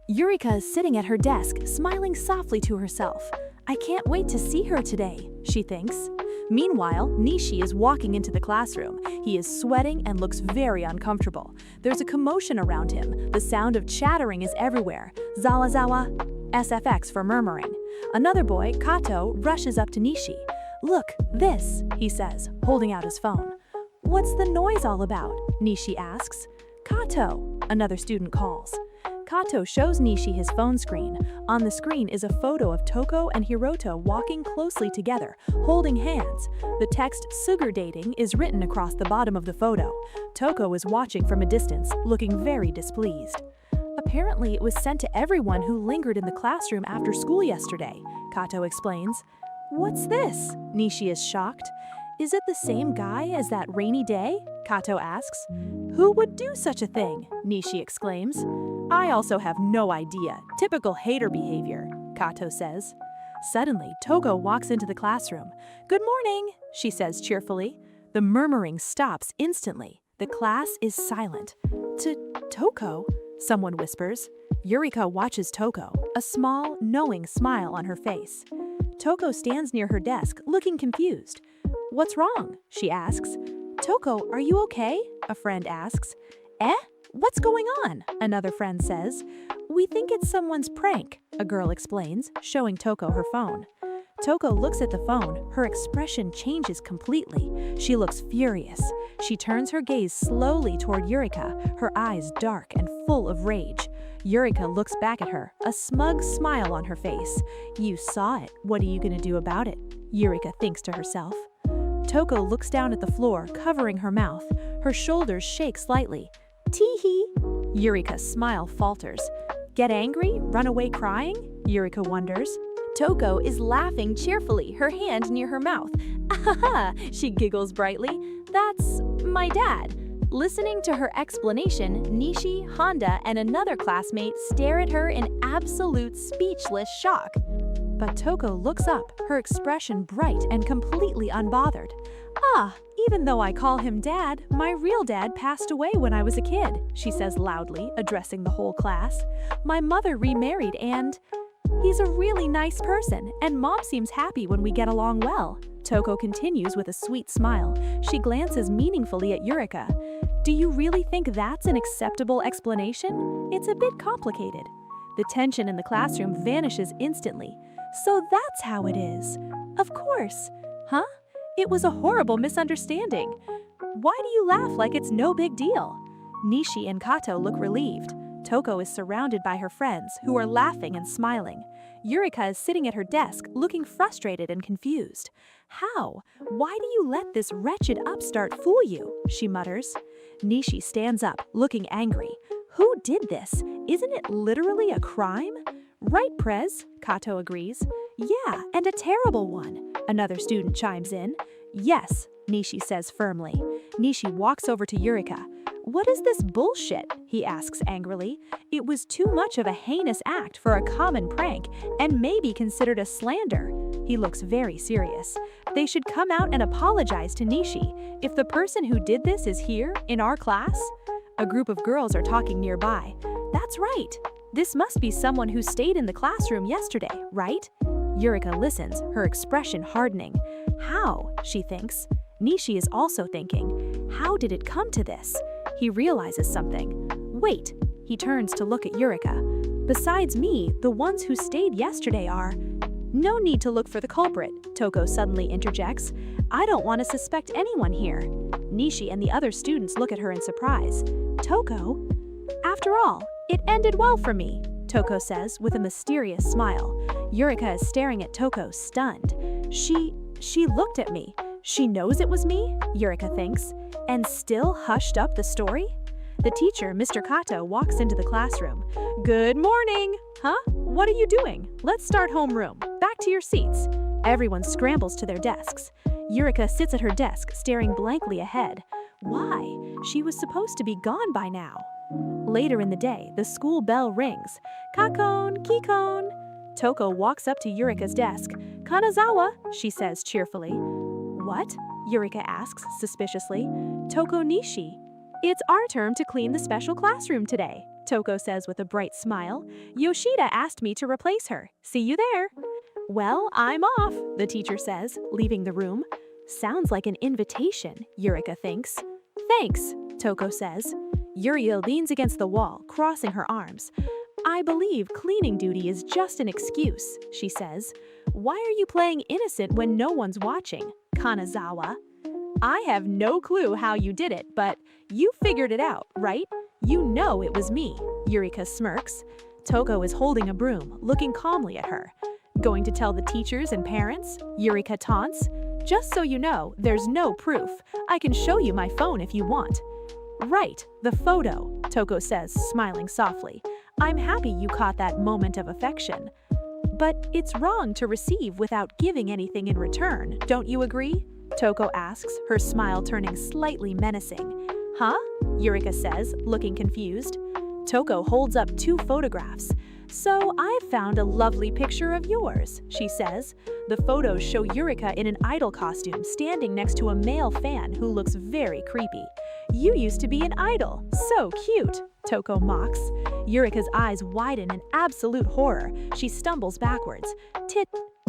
Eureka is sitting at her desk, smiling softly to herself. I can't wait to see her today, she thinks. Meanwhile, Nishi is walking into the classroom. He is sweating and looks very uncomfortable. There's a commotion around him. The sound of chattering is everywhere. Zawazawa, SFX for murmuring. Another boy, Kato, rushes up to Nishi. Look, this, he says, holding out his phone. What's the noise all about? Nishi asks. Kato, another student calls. Kato shows Nishi his phone screen. On the screen is a photo of Toko and Hiroto walking closely together, holding hands. The text "sugar dating" is written across the bottom of the photo. Toko is watching from a distance, looking very displeased. Apparently, it was sent to everyone who lingered in the classroom after school yesterday, Kato explains. What's this? Nishi is shocked. Is it the same guy as that rainy day? Kato asks. Who would do such a thing? Nishi exclaims. I also have no idea. Typical hater behavior, Kato says. Suddenly, Toko walks into the classroom. Good morning, she says cheerfully. The murmuring stops instantly. The class is silent. Toko? Someone whispers. Eureka watches Toko, a small, knowing smile on her face. Toko stands near her desk, looking confused. What's wrong? She asks. Toko, are you okay? A friend asks. What's going on? Another friend says. We think it's someone's prank, a girl explains, showing Toko her phone. Toko looks at the phone. Her expression changes completely. She looks furious. She turns her gaze slowly toward Eureka, her eyes dark and full of rage. Eureka looks back at her, a smug smile on her face. You saw it. What are you going to do about it? Eureka thinks to herself. Toko looks down at the floor, covering her mouth. Her shoulders shake slightly. Tee-hee. Eureka's smile falters. Get angry? Run away crying? Eureka wonders. Toko is laughing cheerfully, her hand near her mouth. Ahaha, she giggles brightly. That's my dad. Listening to her explanation, Nishi, Honda, and another classmate stare at her in absolute speechless shock. But Toko looks up, her expression bright and completely unbothered. "Ah, even though I call him Dad, my real dad passed away when I was a kid," she says loudly, addressing the whole class. "My mother remarried and he's a really nice person, and Mom seems happy when we get along well." Toko continues with a sweet smile. She glances meaningfully at Eureka. "Do you really think that's an acceptable explanation? It's a bit complicated." The tension in the classroom vanishes instantly. "So that's how it is. Of course. Huh? It was a horrible misunderstanding. Why do you laugh like it's no big deal?" Nishi and Kato look relieved. Toko is surrounded by her friends, who are laughing and smiling. Eureka is sitting at her desk, looking frustrated and confused. "How? Why do you let this wretched upstart fool you?" she mutters. Nishi stands up, looking angry. "Who did this? Isn't it literally a crime?" "Right, Prez," Kato agrees. "Yeah, and a terrible one," another student chimes in. "Yes," Nishi says firmly. Nishi walks over to Eureka. "What is this bullshit?" he asks angrily. "It was too much of a heinous act for a common prank and may be considered a slander." He looks very serious. "They should come out and apologize to Nishi if the person who did this is here, in our class." A group of girls are talking nearby. "That's right. This must be someone who stayed in the classroom yesterday, right?" Eureka listens, her expression hardening. "How?" she thinks. Nishi is also thinking, "How did it come to this?" He realizes something. "Wait," he turns to look at Eureka. "Besides me, the ones who stayed yesterday are—" "No need to look for the culprit," Toko suddenly interjects. "I don't want to suspect anyone here." Nishi and the other students look at her in surprise. "Toko?" "After all, it ended well for me," Toko says with a mysterious smile. Eureka is staring at Toko, stunned. She looked at me. She knows it was me, Eureka thinks, and still hushed up the story? The teacher, Mr. Kato, walks into the classroom. "Good morning!" "Huh? What are you doing? Let's start homeroom. Back to your seats." Everyone scrambles to their desks. Eureka sits at her desk, staring blankly ahead. Why? She was supposed to be gone by now. Later in the day, the school bell rings. "Kakon, Kikon." Toko walks up to Eureka's desk. "Kanazawa," she says cheerfully. "What?" Eureka asks suspiciously. "Toko Nishi." "It's our turn to clean the special classroom today," Toko says with a bright smile. "Yoshida asked me to replace her. See you there." "Well, I'm off," the teacher says, leaving the room. Sounds like an invitation, Eureka thinks. "Thanks," Toko says. Yuria leans against the wall, crossing her arms. "I believe cleaning duty is just an excuse," she says. "Why are you playing innocent when no one's watching, Kanazawa?" "I have no clue how you did it, but you figured it out, right? You know it was me," Eureka smirks. Toko is holding a broom, looking calmly at her. "Going to tell the teachers and parents?" Eureka taunts. "Just so you know, there's no proof. I can show you my phone if you want." "Right, the photo," Toko says, smiling softly. "I'm happy you caught that moment of affection. But it's wrong to receive without giving anything in return, don't you agree?" Toko asks, her smile turning slightly menacing. "Huh?" Eureka says, looking confused. Toko holds up 2 photographs. "So I've found a lovely picture of yours," she says. The photos show Eureka in an idol costume standing next to a male fan who looks very creepy. "You used to be an idol. So cute," Toko mocks. Eureka's eyes widen in absolute horror. She stumbles backwards.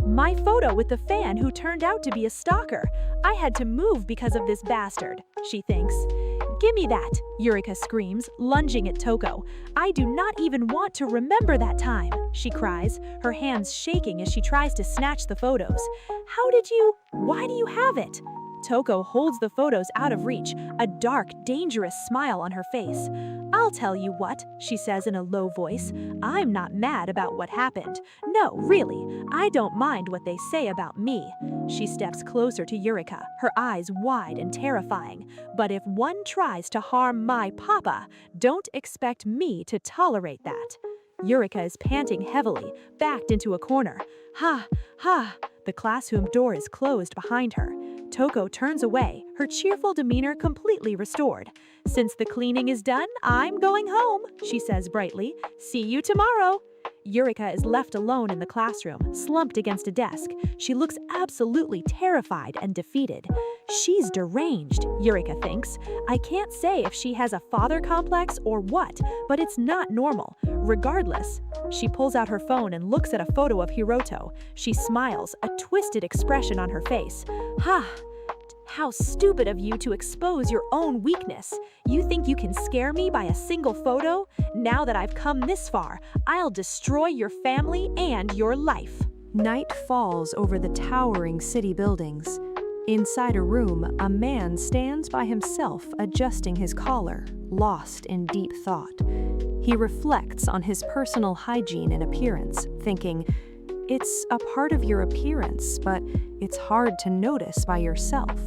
My photo with the fan who turned out to be a stalker. I had to move because of this bastard," she thinks. "Give me that," Eureka screams, lunging at Toko. "I do not even want to remember that time," she cries, her hands shaking as she tries to snatch the photos. Why do you have it?" Toko holds the photos out of reach, a dark, dangerous smile on her face. "I'll tell you what," she says in a low voice. "I'm not mad about what happened. No, really, I don't mind what they say about me." She steps closer to Eureka, her eyes wide and terrifying. "But if one tries to harm my papa, don't expect me to tolerate that." Eureka is panting heavily, backed into a corner. Ha! The classroom door is closed behind her. Toko turns away, her cheerful demeanor completely restored. "Since the cleaning is done, I'm going home," she says brightly. "See you tomorrow." Eureka is left alone in the classroom, slumped against a desk. She looks absolutely terrified and defeated. She's deranged, Eureka thinks. I can't say if she has a father complex or what, but it's not normal. Regardless, she pulls out her phone and looks at a photo of Hiroto. She smiles, a twisted expression on her face. "Ha! How stupid of you to expose your own weakness. You think you can scare me by a single photo? Now that I've come this far, I'll destroy your family and your life." Night falls over the towering city buildings. Inside a room, a man stands by himself, adjusting his collar, lost in deep thought. He reflects on his personal hygiene and appearance, thinking, "It's a part of your appearance, but it's hard to notice by yourself."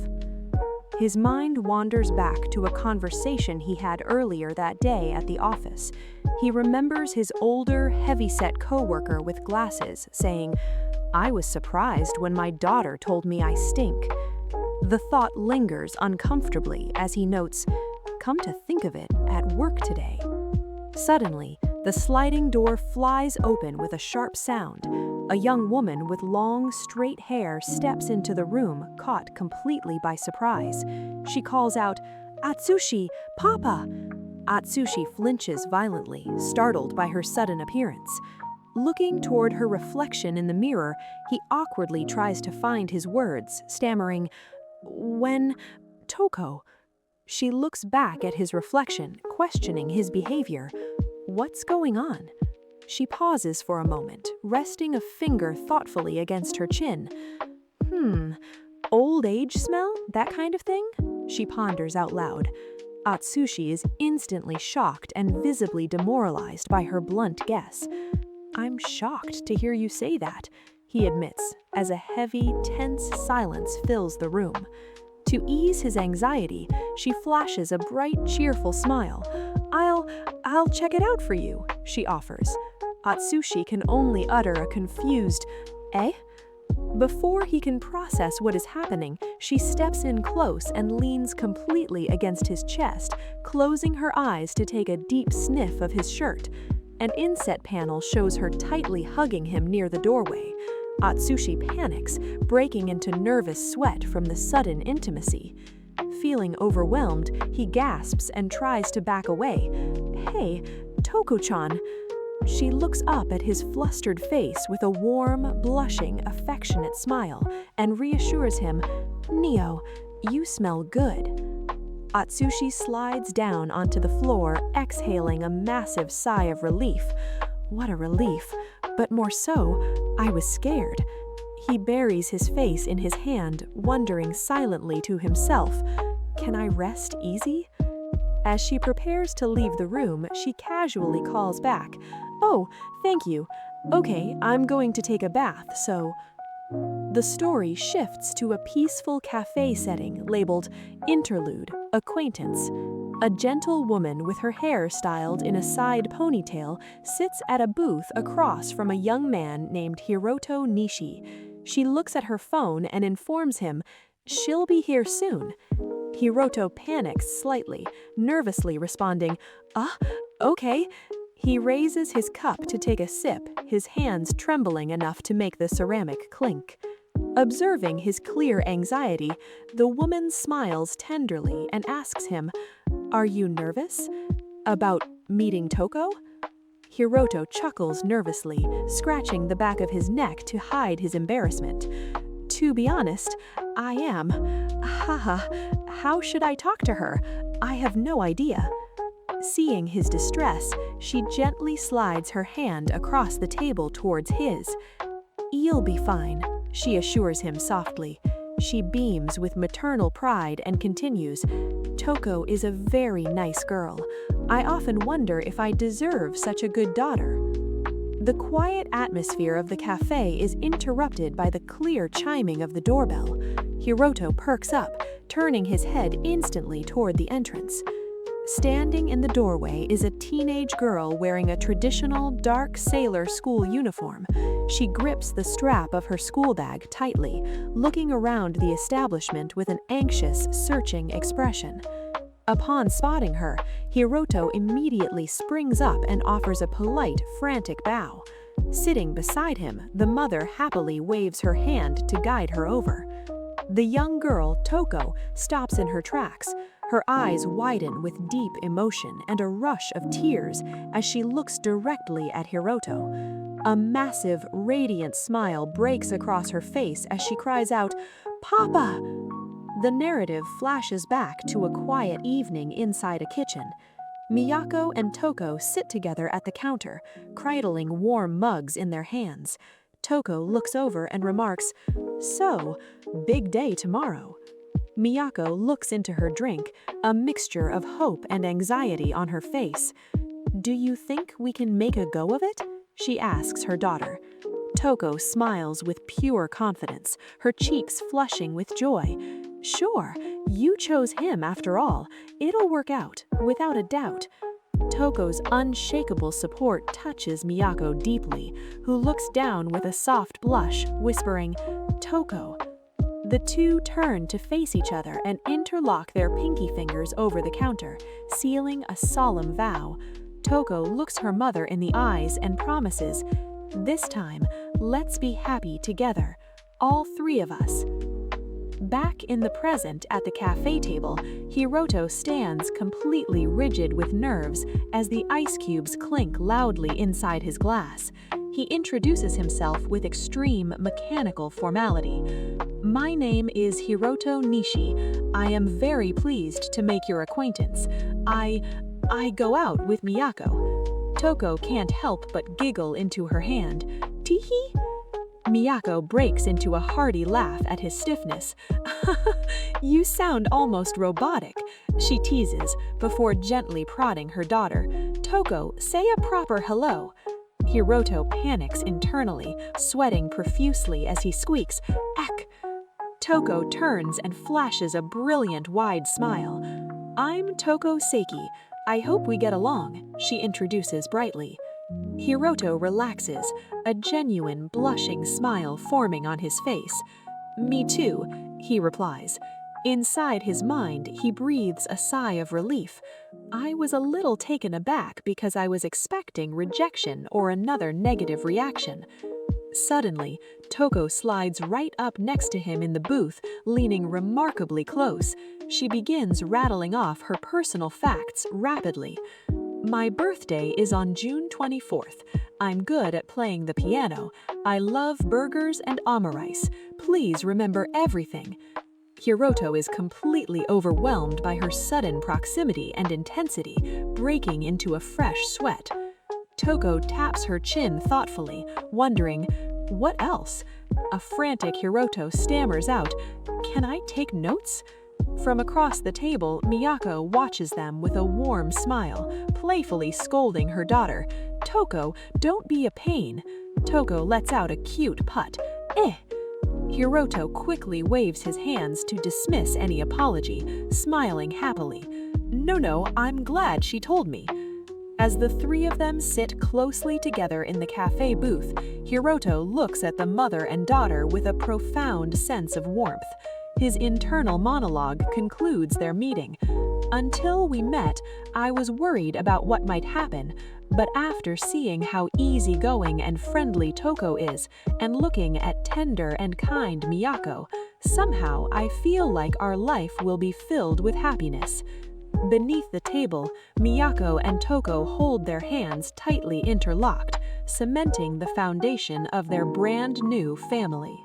His mind wanders back to a conversation he had earlier that day at the office. He remembers his older, heavy-set coworker with glasses saying, "I was surprised when my daughter told me I stink." The thought lingers uncomfortably as he notes, "Come to think of it, at work today." Suddenly, the sliding door flies open with a sharp sound. A young woman with long, straight hair steps into the room, caught completely by surprise. She calls out, "Atsushi, Papa!" Atsushi flinches violently, startled by her sudden appearance. Looking toward her reflection in the mirror, he awkwardly tries to find his words, stammering, "When... Toko." She looks back at his reflection, questioning his behavior. What's going on? She pauses for a moment, resting a finger thoughtfully against her chin. Old age smell? That kind of thing? She ponders out loud. Atsushi is instantly shocked and visibly demoralized by her blunt guess. "I'm shocked to hear you say that," he admits, as a heavy, tense silence fills the room. To ease his anxiety, she flashes a bright, cheerful smile. I'll check it out for you," she offers. Atsushi can only utter a confused, "Eh?" Before he can process what is happening, she steps in close and leans completely against his chest, closing her eyes to take a deep sniff of his shirt. An inset panel shows her tightly hugging him near the doorway. Atsushi panics, breaking into nervous sweat from the sudden intimacy. Feeling overwhelmed, he gasps and tries to back away. "Hey, Toko-chan." She looks up at his flustered face with a warm, blushing, affectionate smile and reassures him, "Neo, you smell good." Atsushi slides down onto the floor, exhaling a massive sigh of relief. What a relief, but more so, I was scared. He buries his face in his hand, wondering silently to himself, "Can I rest easy?" As she prepares to leave the room, she casually calls back, "Oh, thank you. Okay, I'm going to take a bath, so..." The story shifts to a peaceful cafe setting labeled Interlude, Acquaintance. A gentle woman with her hair styled in a side ponytail sits at a booth across from a young man named Hiroto Nishi. She looks at her phone and informs him, "She'll be here soon." Hiroto panics slightly, nervously responding, Okay." He raises his cup to take a sip, his hands trembling enough to make the ceramic clink. Observing his clear anxiety, the woman smiles tenderly and asks him, "Are you nervous? About meeting Toko?" Hiroto chuckles nervously, scratching the back of his neck to hide his embarrassment. "To be honest, I am. Haha, how should I talk to her? I have no idea." Seeing his distress, she gently slides her hand across the table towards his. "You'll be fine," she assures him softly. She beams with maternal pride and continues, "Toko is a very nice girl. I often wonder if I deserve such a good daughter." The quiet atmosphere of the cafe is interrupted by the clear chiming of the doorbell. Hiroto perks up, turning his head instantly toward the entrance. Standing in the doorway is a teenage girl wearing a traditional dark sailor school uniform. She grips the strap of her school bag tightly, looking around the establishment with an anxious, searching expression. Upon spotting her, Hiroto immediately springs up and offers a polite, frantic bow. Sitting beside him, the mother happily waves her hand to guide her over. The young girl, Toko, stops in her tracks. Her eyes widen with deep emotion and a rush of tears as she looks directly at Hiroto. A massive, radiant smile breaks across her face as she cries out, "Papa!" The narrative flashes back to a quiet evening inside a kitchen. Miyako and Toko sit together at the counter, cradling warm mugs in their hands. Toko looks over and remarks, "So, big day tomorrow." Miyako looks into her drink, a mixture of hope and anxiety on her face. "Do you think we can make a go of it?" she asks her daughter. Toko smiles with pure confidence, her cheeks flushing with joy. "Sure, you chose him after all. It'll work out, without a doubt." Toko's unshakable support touches Miyako deeply, who looks down with a soft blush, whispering, "Toko." The two turn to face each other and interlock their pinky fingers over the counter, sealing a solemn vow. Toko looks her mother in the eyes and promises, "This time, let's be happy together, all three of us." Back in the present at the cafe table, Hiroto stands completely rigid with nerves as the ice cubes clink loudly inside his glass. He introduces himself with extreme mechanical formality. "My name is Hiroto Nishi. I am very pleased to make your acquaintance. I go out with Miyako." Toko can't help but giggle into her hand. "Teehee?" Miyako breaks into a hearty laugh at his stiffness. "You sound almost robotic," she teases before gently prodding her daughter. "Toko, say a proper hello." Hiroto panics internally, sweating profusely as he squeaks, "Eck!" Toko turns and flashes a brilliant wide smile. "I'm Toko Seiki. I hope we get along," she introduces brightly. Hiroto relaxes, a genuine blushing smile forming on his face. "Me too," he replies. Inside his mind, he breathes a sigh of relief. I was a little taken aback because I was expecting rejection or another negative reaction. Suddenly, Toko slides right up next to him in the booth, leaning remarkably close. She begins rattling off her personal facts rapidly. "My birthday is on June 24th. I'm good at playing the piano. I love burgers and omurice. Please remember everything." Hiroto is completely overwhelmed by her sudden proximity and intensity, breaking into a fresh sweat. Toko taps her chin thoughtfully, wondering, what else? A frantic Hiroto stammers out, "Can I take notes?" From across the table, Miyako watches them with a warm smile, playfully scolding her daughter. "Toko, don't be a pain." Toko lets out a cute putt. "Eh." Hiroto quickly waves his hands to dismiss any apology, smiling happily. No, I'm glad she told me." As the three of them sit closely together in the cafe booth, Hiroto looks at the mother and daughter with a profound sense of warmth. His internal monologue concludes their meeting. "Until we met, I was worried about what might happen, but after seeing how easygoing and friendly Toko is, and looking at tender and kind Miyako, somehow I feel like our life will be filled with happiness." Beneath the table, Miyako and Toko hold their hands tightly interlocked, cementing the foundation of their brand new family.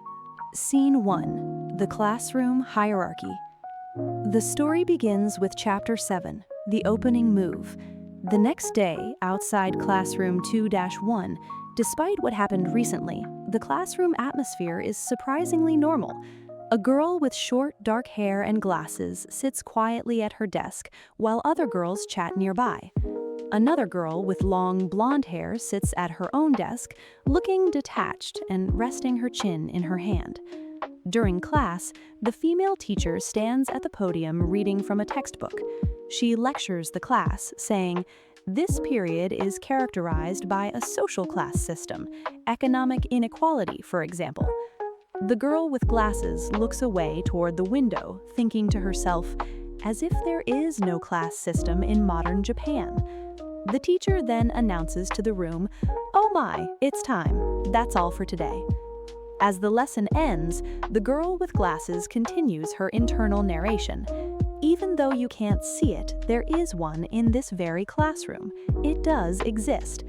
Scene 1. The Classroom Hierarchy. The story begins with Chapter 7, The Opening Move. The next day, outside Classroom 2-1, despite what happened recently, the classroom atmosphere is surprisingly normal. A girl with short, dark hair and glasses sits quietly at her desk while other girls chat nearby. Another girl with long blonde hair sits at her own desk, looking detached and resting her chin in her hand. During class, the female teacher stands at the podium reading from a textbook. She lectures the class, saying, "This period is characterized by a social class system, economic inequality, for example." The girl with glasses looks away toward the window, thinking to herself, as if there is no class system in modern Japan. The teacher then announces to the room, "Oh my, it's time. That's all for today." As the lesson ends, the girl with glasses continues her internal narration. "Even though you can't see it, there is one in this very classroom. It does exist."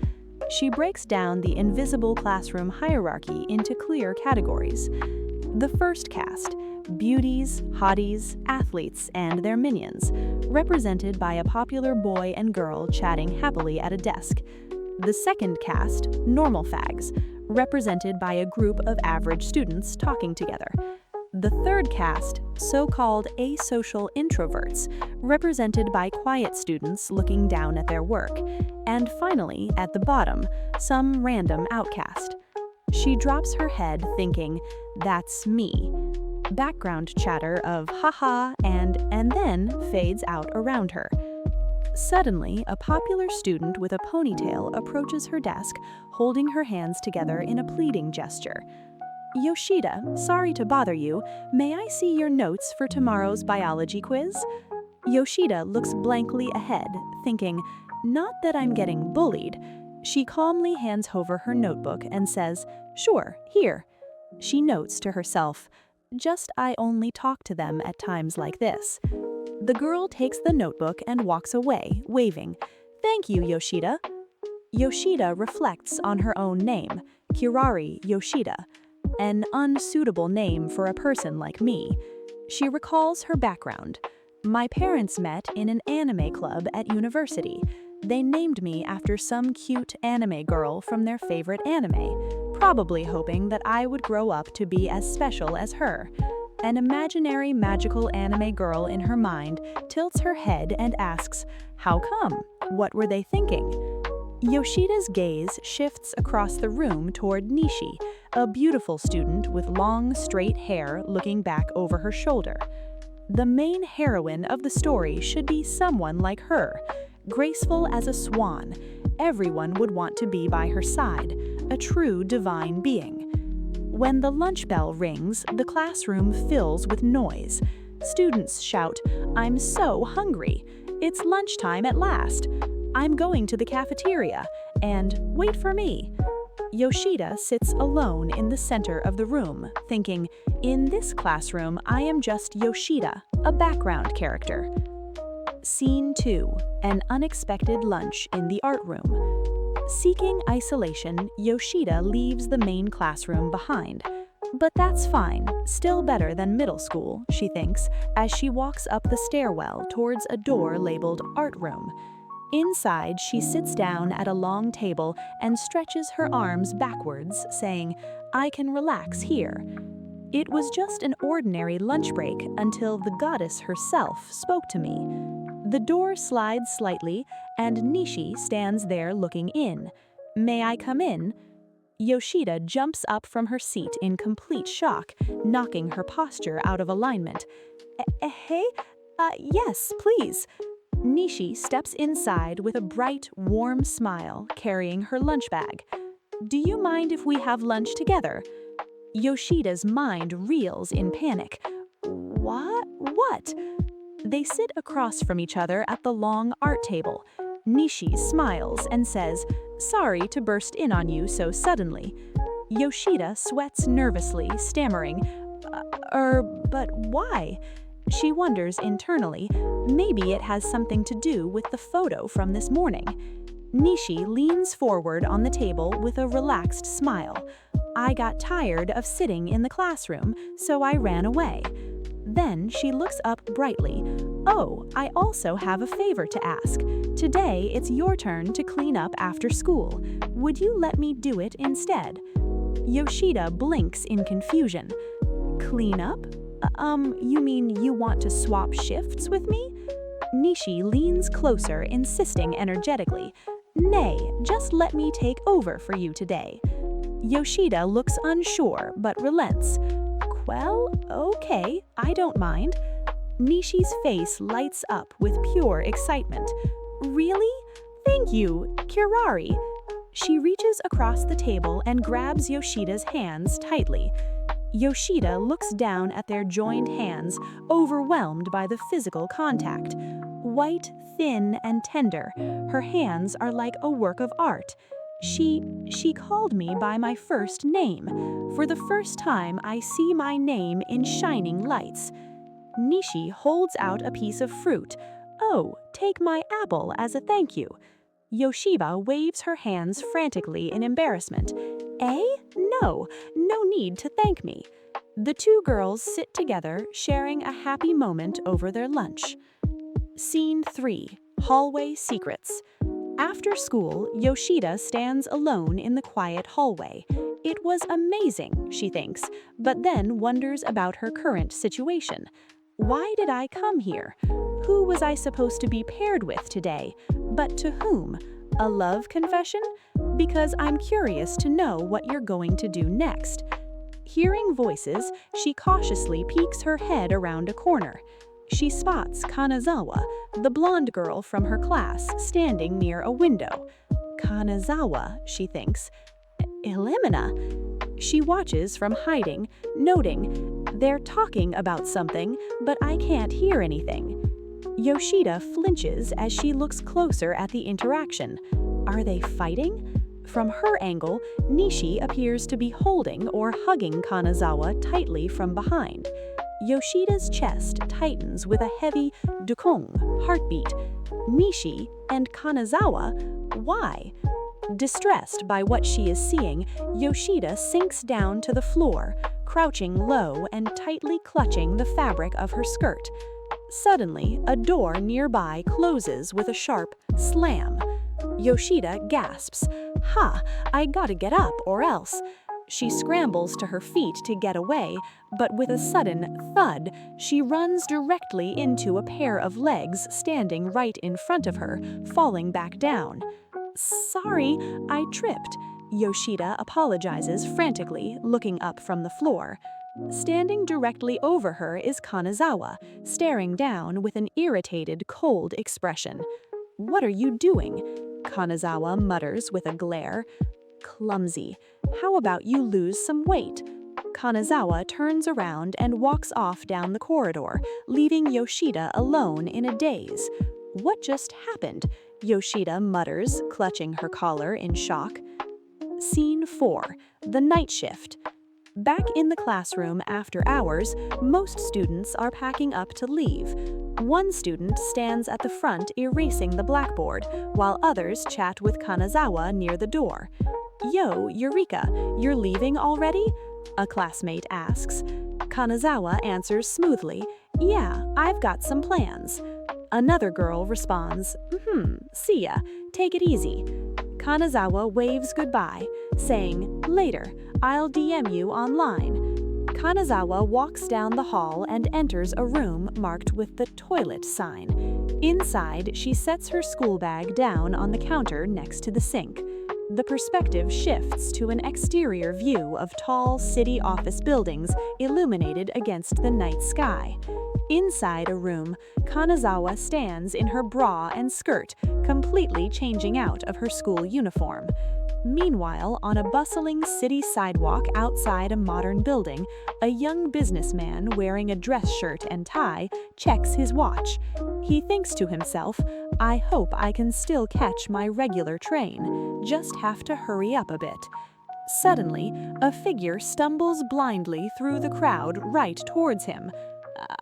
She breaks down the invisible classroom hierarchy into clear categories. The first caste, beauties, hotties, athletes, and their minions, represented by a popular boy and girl chatting happily at a desk. The second caste, normal fags, represented by a group of average students talking together. The third caste, so-called asocial introverts, represented by quiet students looking down at their work. And finally, at the bottom, some random outcast. She drops her head thinking, "That's me." Background chatter of haha and then fades out around her. Suddenly, a popular student with a ponytail approaches her desk, holding her hands together in a pleading gesture. "Yoshida, sorry to bother you. May I see your notes for tomorrow's biology quiz?" Yoshida looks blankly ahead, thinking, "Not that I'm getting bullied." She calmly hands over her notebook and says, "Sure, here." She notes to herself, "Just I only talk to them at times like this." The girl takes the notebook and walks away, waving, "Thank you, Yoshida." Yoshida reflects on her own name, Kirari Yoshida, an unsuitable name for a person like me. She recalls her background. "My parents met in an anime club at university. They named me after some cute anime girl from their favorite anime, probably hoping that I would grow up to be as special as her." An imaginary magical anime girl in her mind tilts her head and asks, "How come? What were they thinking?" Yoshida's gaze shifts across the room toward Nishi, a beautiful student with long, straight hair looking back over her shoulder. The main heroine of the story should be someone like her, graceful as a swan. Everyone would want to be by her side, a true divine being. When the lunch bell rings, the classroom fills with noise. Students shout, "I'm so hungry. It's lunchtime at last. I'm going to the cafeteria," and "Wait for me." Yoshida sits alone in the center of the room, thinking, "In this classroom, I am just Yoshida, a background character." Scene 2. An unexpected lunch in the art room. Seeking isolation, Yoshida leaves the main classroom behind. But that's fine, still better than middle school, she thinks, as she walks up the stairwell towards a door labeled Art Room. Inside, she sits down at a long table and stretches her arms backwards, saying, "I can relax here." It was just an ordinary lunch break until the goddess herself spoke to me. The door slides slightly, and Nishi stands there looking in. "May I come in?" Yoshida jumps up from her seat in complete shock, knocking her posture out of alignment. Hey? Yes, please." Nishi steps inside with a bright, warm smile, carrying her lunch bag. "Do you mind if we have lunch together?" Yoshida's mind reels in panic. What? They sit across from each other at the long art table. Nishi smiles and says, "Sorry to burst in on you so suddenly." Yoshida sweats nervously, stammering, But why?" She wonders internally, maybe it has something to do with the photo from this morning. Nishi leans forward on the table with a relaxed smile. "I got tired of sitting in the classroom, so I ran away." Then she looks up brightly. "Oh, I also have a favor to ask. Today it's your turn to clean up after school. Would you let me do it instead?" Yoshida blinks in confusion. "Clean up? You mean you want to swap shifts with me?" Nishi leans closer, insisting energetically, "Nay, just let me take over for you today." Yoshida looks unsure but relents. "Well, okay, I don't mind." Nishi's face lights up with pure excitement. Really? Thank you, Kirari. She reaches across the table and grabs Yoshida's hands tightly. Yoshida looks down at their joined hands, overwhelmed by the physical contact. White, thin, and tender, her hands are like a work of art. She called me by my first name. For the first time, I see my name in shining lights. Nishi holds out a piece of fruit. Oh, take my apple as a thank you. Yoshiba waves her hands frantically in embarrassment. Eh? No need to thank me. The two girls sit together, sharing a happy moment over their lunch. Scene 3. Hallway Secrets. After school, Yoshida stands alone in the quiet hallway. It was amazing, she thinks, but then wonders about her current situation. Why did I come here? Who was I supposed to be paired with today? But to whom? A love confession? Because I'm curious to know what you're going to do next. Hearing voices, she cautiously peeks her head around a corner. She spots Kanazawa, the blonde girl from her class, standing near a window. Kanazawa, she thinks. Elimina. She watches from hiding, noting, they're talking about something, but I can't hear anything. Yoshida flinches as she looks closer at the interaction. Are they fighting? From her angle, Nishi appears to be holding or hugging Kanazawa tightly from behind. Yoshida's chest tightens with a heavy dukong heartbeat. Nishi and Kanazawa? Why? Distressed by what she is seeing, Yoshida sinks down to the floor, crouching low and tightly clutching the fabric of her skirt. Suddenly, a door nearby closes with a sharp slam. Yoshida gasps. Ha! I gotta get up or else. She scrambles to her feet to get away, but with a sudden thud, she runs directly into a pair of legs standing right in front of her, falling back down. Sorry, I tripped. Yoshida apologizes frantically, looking up from the floor. Standing directly over her is Kanazawa, staring down with an irritated, cold expression. What are you doing? Kanazawa mutters with a glare. Clumsy. How about you lose some weight? Kanazawa turns around and walks off down the corridor, leaving Yoshida alone in a daze. What just happened? Yoshida mutters, clutching her collar in shock. Scene 4. The Night Shift. Back in the classroom after hours, most students are packing up to leave. One student stands at the front erasing the blackboard, while others chat with Kanazawa near the door. Yo, Eureka, you're leaving already? A classmate asks. Kanazawa answers smoothly, yeah, I've got some plans. Another girl responds, see ya, take it easy. Kanazawa waves goodbye, saying, later, I'll DM you online. Kanazawa walks down the hall and enters a room marked with the toilet sign. Inside, she sets her school bag down on the counter next to the sink. The perspective shifts to an exterior view of tall city office buildings illuminated against the night sky. Inside a room, Kanazawa stands in her bra and skirt, completely changing out of her school uniform. Meanwhile, on a bustling city sidewalk outside a modern building, a young businessman wearing a dress shirt and tie checks his watch. He thinks to himself, I hope I can still catch my regular train. Just have to hurry up a bit. Suddenly, a figure stumbles blindly through the crowd right towards him.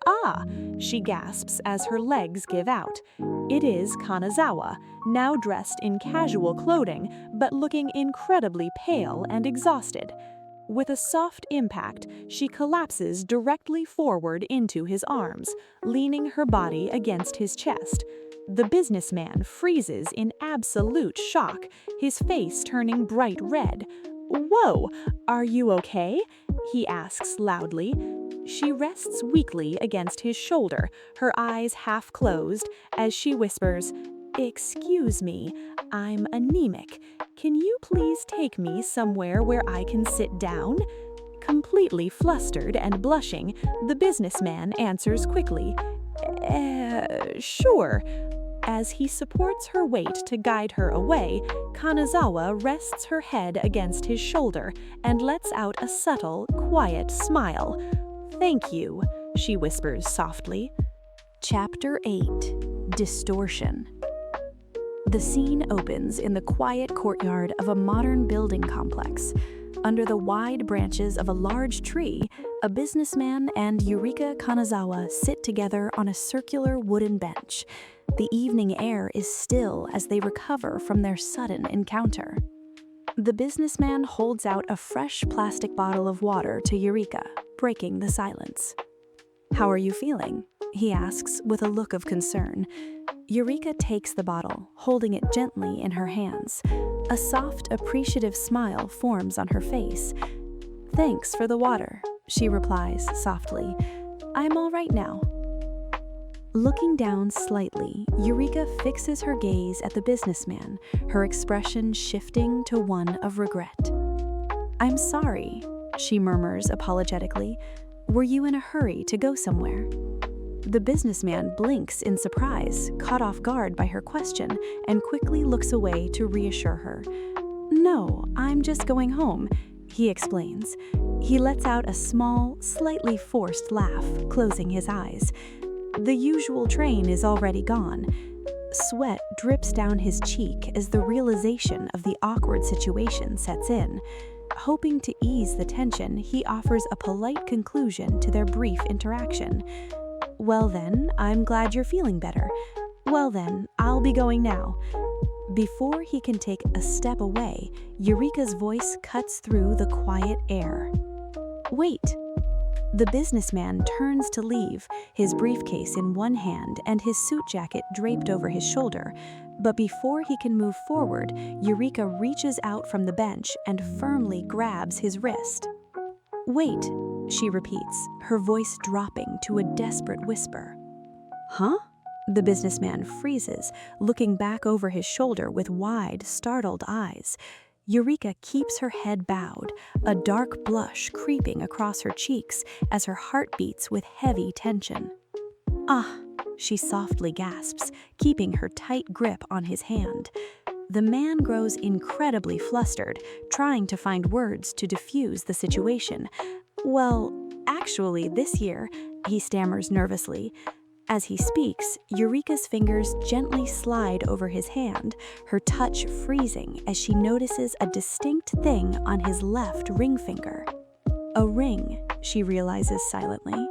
Ah, she gasps as her legs give out. It is Kanazawa, now dressed in casual clothing, but looking incredibly pale and exhausted. With a soft impact, she collapses directly forward into his arms, leaning her body against his chest. The businessman freezes in absolute shock, his face turning bright red. Whoa, are you okay? He asks loudly. She rests weakly against his shoulder, her eyes half closed, as she whispers, Excuse me, I'm anemic. Can you please take me somewhere where I can sit down? Completely flustered and blushing, the businessman answers quickly, Sure. As he supports her weight to guide her away, Kanazawa rests her head against his shoulder and lets out a subtle, quiet smile. "Thank you," she whispers softly. Chapter 8: Distortion. The scene opens in the quiet courtyard of a modern building complex. Under the wide branches of a large tree, a businessman and Eureka Kanazawa sit together on a circular wooden bench. The evening air is still as they recover from their sudden encounter. The businessman holds out a fresh plastic bottle of water to Eureka, breaking the silence. "How are you feeling?" he asks with a look of concern. Eureka takes the bottle, holding it gently in her hands. A soft, appreciative smile forms on her face. "Thanks for the water," she replies softly. "I'm all right now." Looking down slightly, Eureka fixes her gaze at the businessman, her expression shifting to one of regret. "I'm sorry," she murmurs apologetically. "Were you in a hurry to go somewhere?" The businessman blinks in surprise, caught off guard by her question, and quickly looks away to reassure her. "No, I'm just going home," he explains. He lets out a small, slightly forced laugh, closing his eyes. The usual train is already gone. Sweat drips down his cheek as the realization of the awkward situation sets in. Hoping to ease the tension, he offers a polite conclusion to their brief interaction. "Well then, I'm glad you're feeling better. Well then, I'll be going now." Before he can take a step away, Eureka's voice cuts through the quiet air. "Wait." The businessman turns to leave, his briefcase in one hand and his suit jacket draped over his shoulder. But before he can move forward, Eureka reaches out from the bench and firmly grabs his wrist. "Wait," she repeats, her voice dropping to a desperate whisper. "Huh?" The businessman freezes, looking back over his shoulder with wide, startled eyes. Eureka keeps her head bowed, a dark blush creeping across her cheeks as her heart beats with heavy tension. "Ah," she softly gasps, keeping her tight grip on his hand. The man grows incredibly flustered, trying to find words to diffuse the situation. "Well, actually, this year," he stammers nervously. As he speaks, Eureka's fingers gently slide over his hand, her touch freezing as she notices a distinct thing on his left ring finger. A ring, she realizes silently.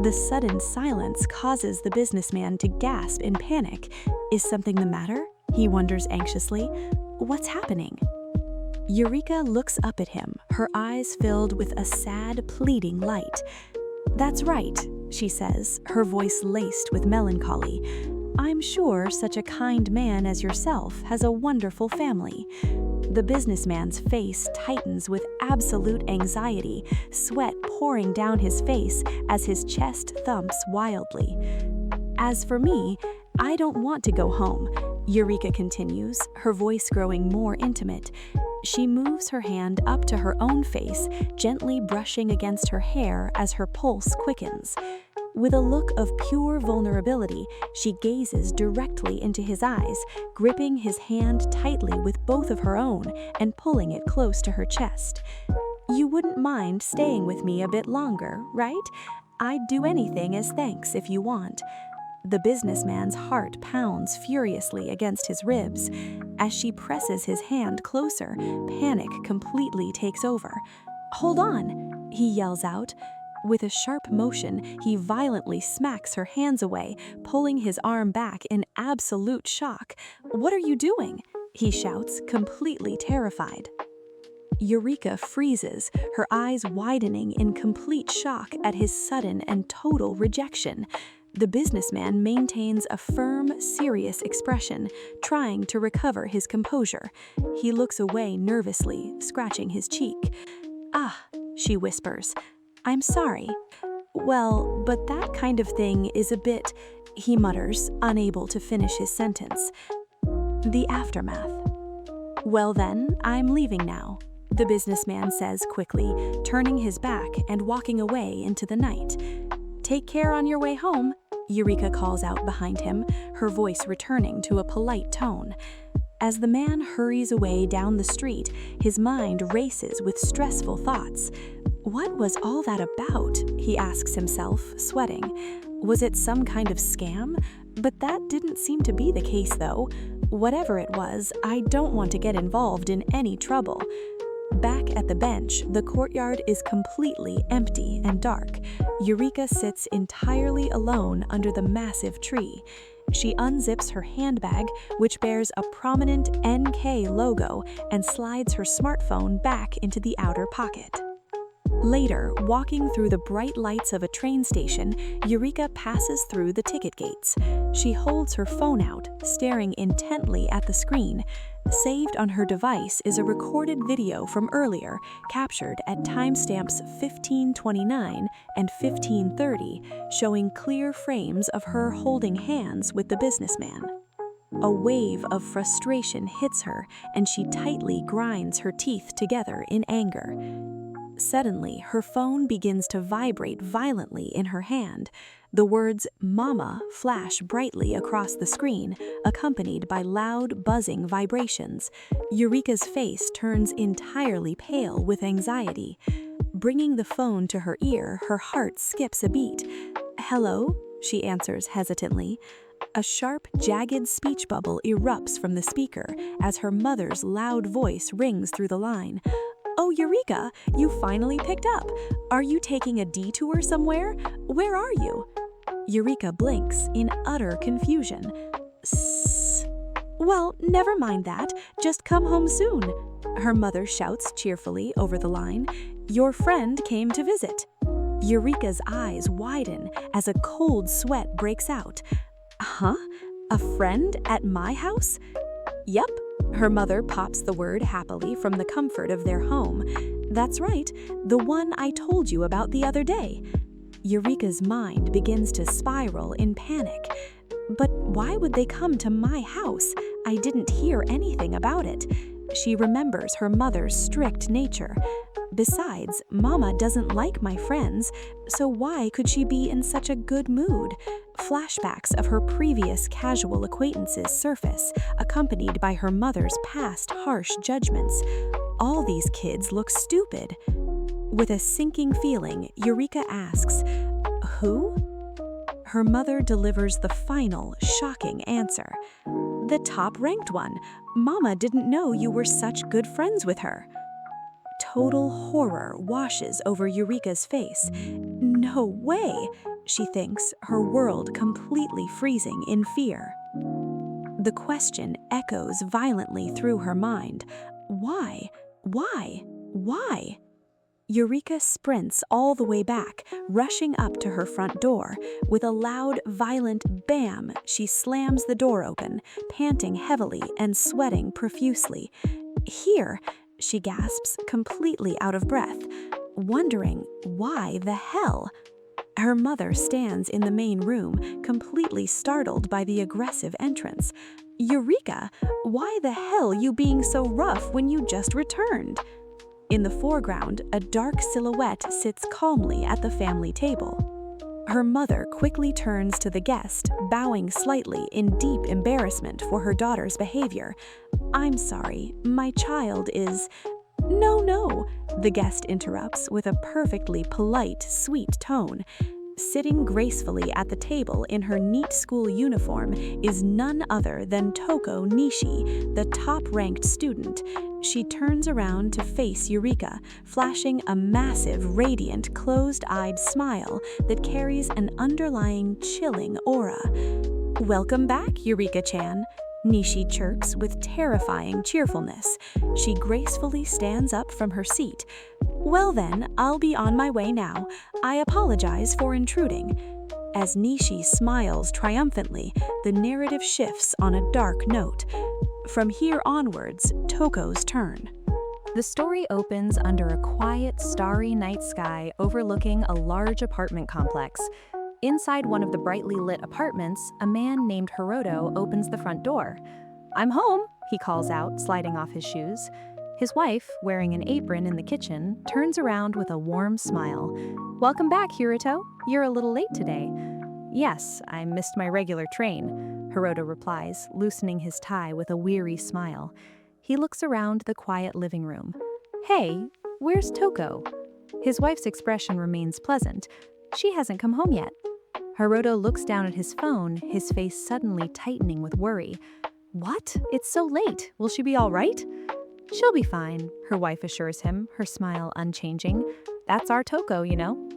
The sudden silence causes the businessman to gasp in panic. Is something the matter? He wonders anxiously. What's happening? Eureka looks up at him, her eyes filled with a sad, pleading light. "That's right," she says, her voice laced with melancholy. "I'm sure such a kind man as yourself has a wonderful family." The businessman's face tightens with absolute anxiety, sweat pouring down his face as his chest thumps wildly. "As for me, I don't want to go home," Eureka continues, her voice growing more intimate. She moves her hand up to her own face, gently brushing against her hair as her pulse quickens. With a look of pure vulnerability, she gazes directly into his eyes, gripping his hand tightly with both of her own and pulling it close to her chest. "You wouldn't mind staying with me a bit longer, right? I'd do anything as thanks if you want." The businessman's heart pounds furiously against his ribs. As she presses his hand closer, panic completely takes over. "Hold on," he yells out. With a sharp motion, he violently smacks her hands away, pulling his arm back in absolute shock. "What are you doing?" he shouts, completely terrified. Eureka freezes, her eyes widening in complete shock at his sudden and total rejection. The businessman maintains a firm, serious expression, trying to recover his composure. He looks away nervously, scratching his cheek. "Ah," she whispers. "I'm sorry." "Well, but that kind of thing is a bit," he mutters, unable to finish his sentence. The aftermath. "Well then, I'm leaving now," the businessman says quickly, turning his back and walking away into the night. "Take care on your way home." Eureka calls out behind him, her voice returning to a polite tone. As the man hurries away down the street, his mind races with stressful thoughts. What was all that about? He asks himself, sweating. Was it some kind of scam? But that didn't seem to be the case, though. Whatever it was, I don't want to get involved in any trouble. Back at the bench, the courtyard is completely empty and dark. Eureka sits entirely alone under the massive tree. She unzips her handbag, which bears a prominent NK logo, and slides her smartphone back into the outer pocket. Later, walking through the bright lights of a train station, Eureka passes through the ticket gates. She holds her phone out, staring intently at the screen. Saved on her device is a recorded video from earlier, captured at timestamps 15:29 and 15:30, showing clear frames of her holding hands with the businessman. A wave of frustration hits her, and she tightly grinds her teeth together in anger. Suddenly, her phone begins to vibrate violently in her hand. The words "Mama" flash brightly across the screen, accompanied by loud, buzzing vibrations. Eureka's face turns entirely pale with anxiety. Bringing the phone to her ear, her heart skips a beat. "Hello?" she answers hesitantly. A sharp, jagged speech bubble erupts from the speaker as her mother's loud voice rings through the line. "Oh, Eureka, you finally picked up. Are you taking a detour somewhere? Where are you?" Eureka blinks in utter confusion. "Sss. Well, never mind that. Just come home soon," her mother shouts cheerfully over the line. "Your friend came to visit." Eureka's eyes widen as a cold sweat breaks out. "Huh? A friend at my house?" "Yep." Her mother pops the word happily from the comfort of their home. "That's right, the one I told you about the other day." Eureka's mind begins to spiral in panic. "But why would they come to my house? I didn't hear anything about it." She remembers her mother's strict nature. Besides, Mama doesn't like my friends, so why could she be in such a good mood? Flashbacks of her previous casual acquaintances surface, accompanied by her mother's past harsh judgments. All these kids look stupid. With a sinking feeling, Eureka asks, "Who?" Her mother delivers the final, shocking answer. "The top-ranked one. Mama didn't know you were such good friends with her." Total horror washes over Eureka's face. "No way," she thinks, her world completely freezing in fear. The question echoes violently through her mind. Why? Why? Why? Eureka sprints all the way back, rushing up to her front door. With a loud, violent bam, she slams the door open, panting heavily and sweating profusely. "Here," she gasps, completely out of breath, wondering why the hell. Her mother stands in the main room, completely startled by the aggressive entrance. "Eureka, why the hell you being so rough when you just returned?" In the foreground, a dark silhouette sits calmly at the family table. Her mother quickly turns to the guest, bowing slightly in deep embarrassment for her daughter's behavior. "I'm sorry, my child is—" No, the guest interrupts with a perfectly polite, sweet tone. Sitting gracefully at the table in her neat school uniform is none other than Toko Nishi, the top-ranked student. She turns around to face Eureka, flashing a massive, radiant, closed-eyed smile that carries an underlying, chilling aura. "Welcome back, Eureka-chan," Nishi chirps with terrifying cheerfulness. She gracefully stands up from her seat. "Well then, I'll be on my way now. I apologize for intruding." As Nishi smiles triumphantly, the narrative shifts on a dark note. From here onwards, Toko's turn. The story opens under a quiet, starry night sky overlooking a large apartment complex. Inside one of the brightly lit apartments, a man named Hiroto opens the front door. "I'm home," he calls out, sliding off his shoes. His wife, wearing an apron in the kitchen, turns around with a warm smile. "Welcome back, Hiroto. You're a little late today." Yes, I missed my regular train, Hiroto replies, loosening his tie with a weary smile. He looks around the quiet living room. Hey, where's Toko? His wife's expression remains pleasant. She hasn't come home yet. Hiroto looks down at his phone, his face suddenly tightening with worry. What? It's so late. Will she be all right? She'll be fine, her wife assures him, her smile unchanging. That's our Toko, you know.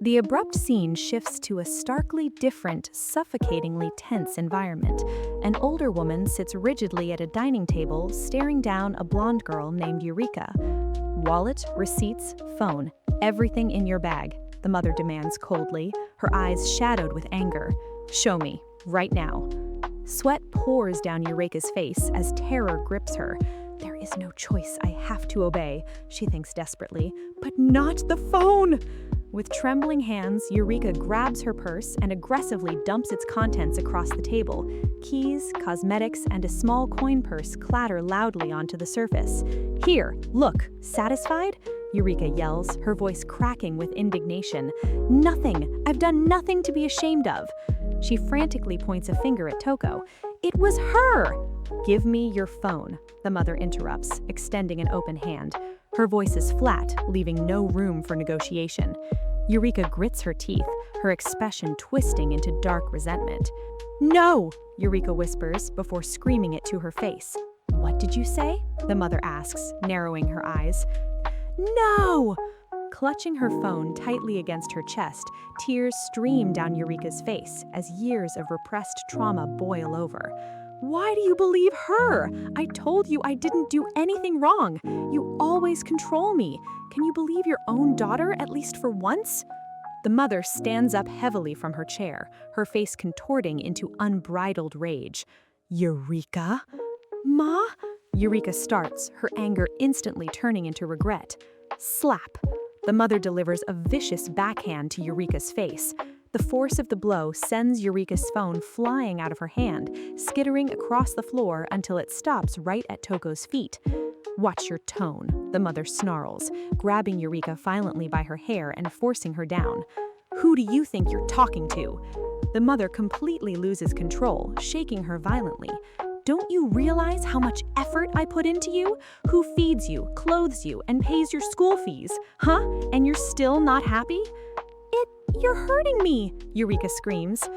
The abrupt scene shifts to a starkly different, suffocatingly tense environment. An older woman sits rigidly at a dining table, staring down a blonde girl named Eureka. Wallet, receipts, phone, everything in your bag, the mother demands coldly, her eyes shadowed with anger. Show me, right now. Sweat pours down Eureka's face as terror grips her. There is no choice, I have to obey, she thinks desperately. But not the phone! With trembling hands, Eureka grabs her purse and aggressively dumps its contents across the table. Keys, cosmetics, and a small coin purse clatter loudly onto the surface. Here, look, satisfied? Eureka yells, her voice cracking with indignation. Nothing! I've done nothing to be ashamed of. She frantically points a finger at Toko. It was her! Give me your phone, the mother interrupts, extending an open hand. Her voice is flat, leaving no room for negotiation. Eureka grits her teeth, her expression twisting into dark resentment. No! Eureka whispers before screaming it to her face. What did you say? The mother asks, narrowing her eyes. No! Clutching her phone tightly against her chest, tears stream down Eureka's face as years of repressed trauma boil over. Why do you believe her? I told you I didn't do anything wrong. You always control me. Can you believe your own daughter, at least for once? The mother stands up heavily from her chair, her face contorting into unbridled rage. Eureka? Ma? Eureka starts, her anger instantly turning into regret. Slap. The mother delivers a vicious backhand to Eureka's face. The force of the blow sends Eureka's phone flying out of her hand, skittering across the floor until it stops right at Toko's feet. Watch your tone, the mother snarls, grabbing Eureka violently by her hair and forcing her down. Who do you think you're talking to? The mother completely loses control, shaking her violently. Don't you realize how much effort I put into you? Who feeds you, clothes you, and pays your school fees? Huh? And you're still not happy? You're hurting me, Eureka screams.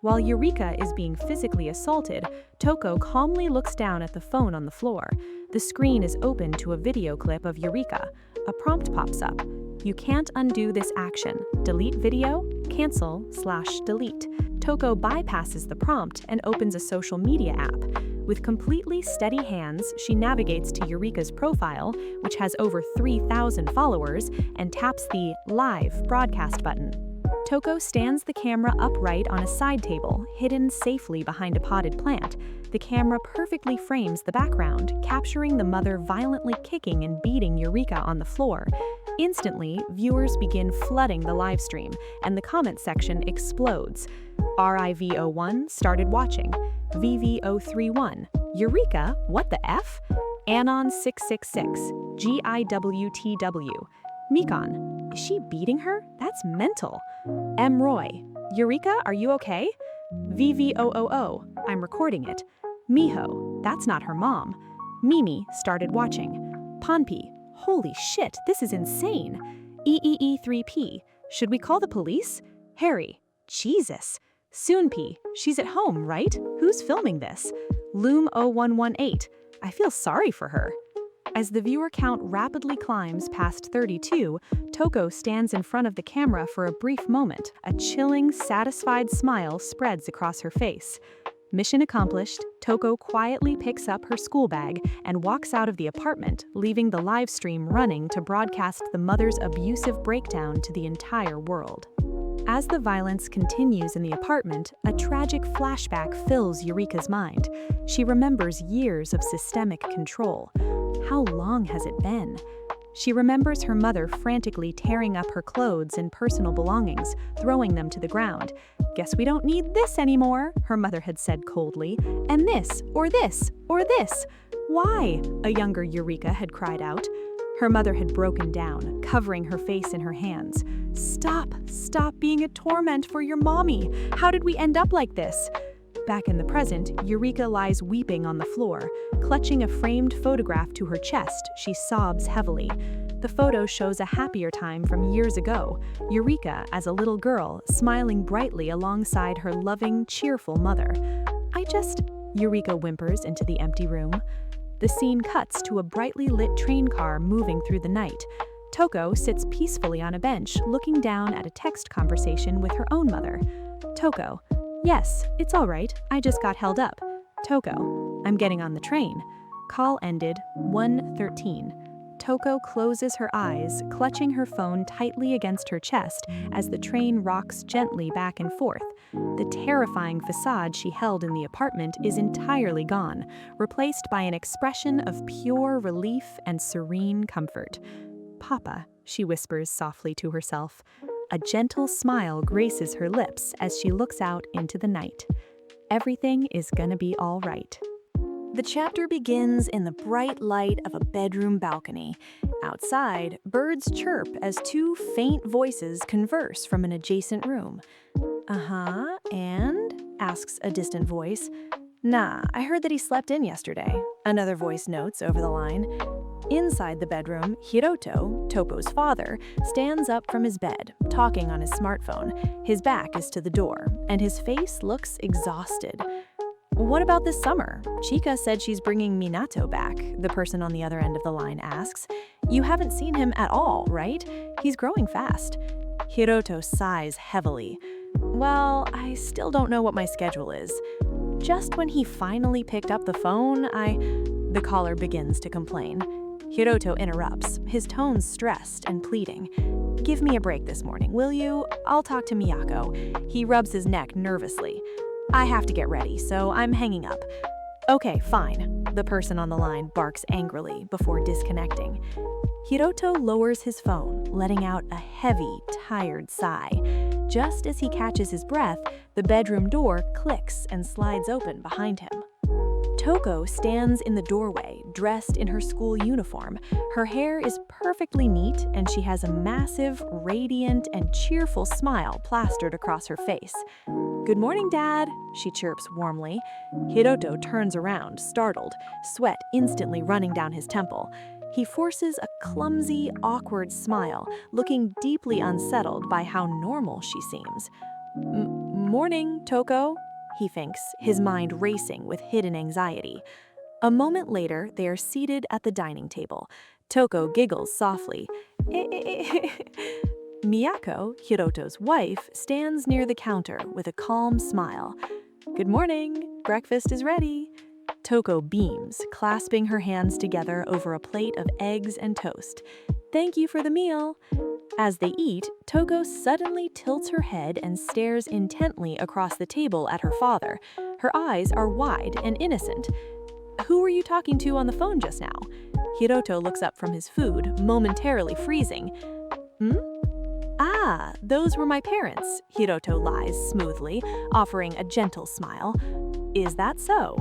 While Eureka is being physically assaulted, Toko calmly looks down at the phone on the floor. The screen is open to a video clip of Eureka. A prompt pops up. You can't undo this action. Delete video, cancel/delete. Toko bypasses the prompt and opens a social media app. With completely steady hands, she navigates to Eureka's profile, which has over 3,000 followers, and taps the Live broadcast button. Toko stands the camera upright on a side table, hidden safely behind a potted plant. The camera perfectly frames the background, capturing the mother violently kicking and beating Eureka on the floor. Instantly, viewers begin flooding the live stream, and the comment section explodes. RIVO1 started watching. VV031, Eureka, what the F? Anon666, GIWTW. Mikon, is she beating her? That's mental. M. Roy, Eureka, are you okay? VV000, I'm recording it. Miho, that's not her mom. Mimi started watching. Ponpi, holy shit, this is insane. EEE3P, should we call the police? Harry, Jesus. Soonpi, she's at home, right? Who's filming this? Loom0118, I feel sorry for her. As the viewer count rapidly climbs past 32, Toko stands in front of the camera for a brief moment. A chilling, satisfied smile spreads across her face. Mission accomplished, Toko quietly picks up her school bag and walks out of the apartment, leaving the live stream running to broadcast the mother's abusive breakdown to the entire world. As the violence continues in the apartment, a tragic flashback fills Eureka's mind. She remembers years of systemic control. How long has it been? She remembers her mother frantically tearing up her clothes and personal belongings, throwing them to the ground. Guess we don't need this anymore, her mother had said coldly. And this, or this, or this. Why? A younger Eureka had cried out. Her mother had broken down, covering her face in her hands. Stop being a torment for your mommy. How did we end up like this? Back in the present, Eureka lies weeping on the floor. Clutching a framed photograph to her chest, she sobs heavily. The photo shows a happier time from years ago, Eureka as a little girl, smiling brightly alongside her loving, cheerful mother. Eureka whimpers into the empty room. The scene cuts to a brightly lit train car moving through the night. Toko sits peacefully on a bench, looking down at a text conversation with her own mother. Toko: "Yes, it's all right. I just got held up." Toko: "I'm getting on the train." Call ended 1:13. Toko closes her eyes, clutching her phone tightly against her chest as the train rocks gently back and forth. The terrifying facade she held in the apartment is entirely gone, replaced by an expression of pure relief and serene comfort. "Papa," she whispers softly to herself. A gentle smile graces her lips as she looks out into the night. Everything is gonna be all right. The chapter begins in the bright light of a bedroom balcony. Outside, birds chirp as two faint voices converse from an adjacent room. And? Asks a distant voice. "Nah, I heard that he slept in yesterday," another voice notes over the line. Inside the bedroom, Hiroto, Topo's father, stands up from his bed, talking on his smartphone. His back is to the door, and his face looks exhausted. "What about this summer? Chika said she's bringing Minato back," the person on the other end of the line asks. "You haven't seen him at all, right? He's growing fast." Hiroto sighs heavily. "Well, I still don't know what my schedule is. Just when he finally picked up the phone, The caller begins to complain. Hiroto interrupts, his tone stressed and pleading. "Give me a break this morning, will you? I'll talk to Miyako." He rubs his neck nervously. "I have to get ready, so I'm hanging up." "Okay, fine," the person on the line barks angrily before disconnecting. Hiroto lowers his phone, letting out a heavy, tired sigh. Just as he catches his breath, the bedroom door clicks and slides open behind him. Toko stands in the doorway, dressed in her school uniform. Her hair is perfectly neat, and she has a massive, radiant, and cheerful smile plastered across her face. "Good morning, Dad," she chirps warmly. Hiroto turns around, startled, sweat instantly running down his temple. He forces a clumsy, awkward smile, looking deeply unsettled by how normal she seems. "Morning, Toko," he thinks, his mind racing with hidden anxiety. A moment later, they are seated at the dining table. Toko giggles softly. Miyako, Hiroto's wife, stands near the counter with a calm smile. "Good morning, breakfast is ready." Toko beams, clasping her hands together over a plate of eggs and toast. "Thank you for the meal." As they eat, Toko suddenly tilts her head and stares intently across the table at her father. Her eyes are wide and innocent. "Who were you talking to on the phone just now?" Hiroto looks up from his food, momentarily freezing. "Ah, those were my parents," Hiroto lies smoothly, offering a gentle smile. "Is that so?"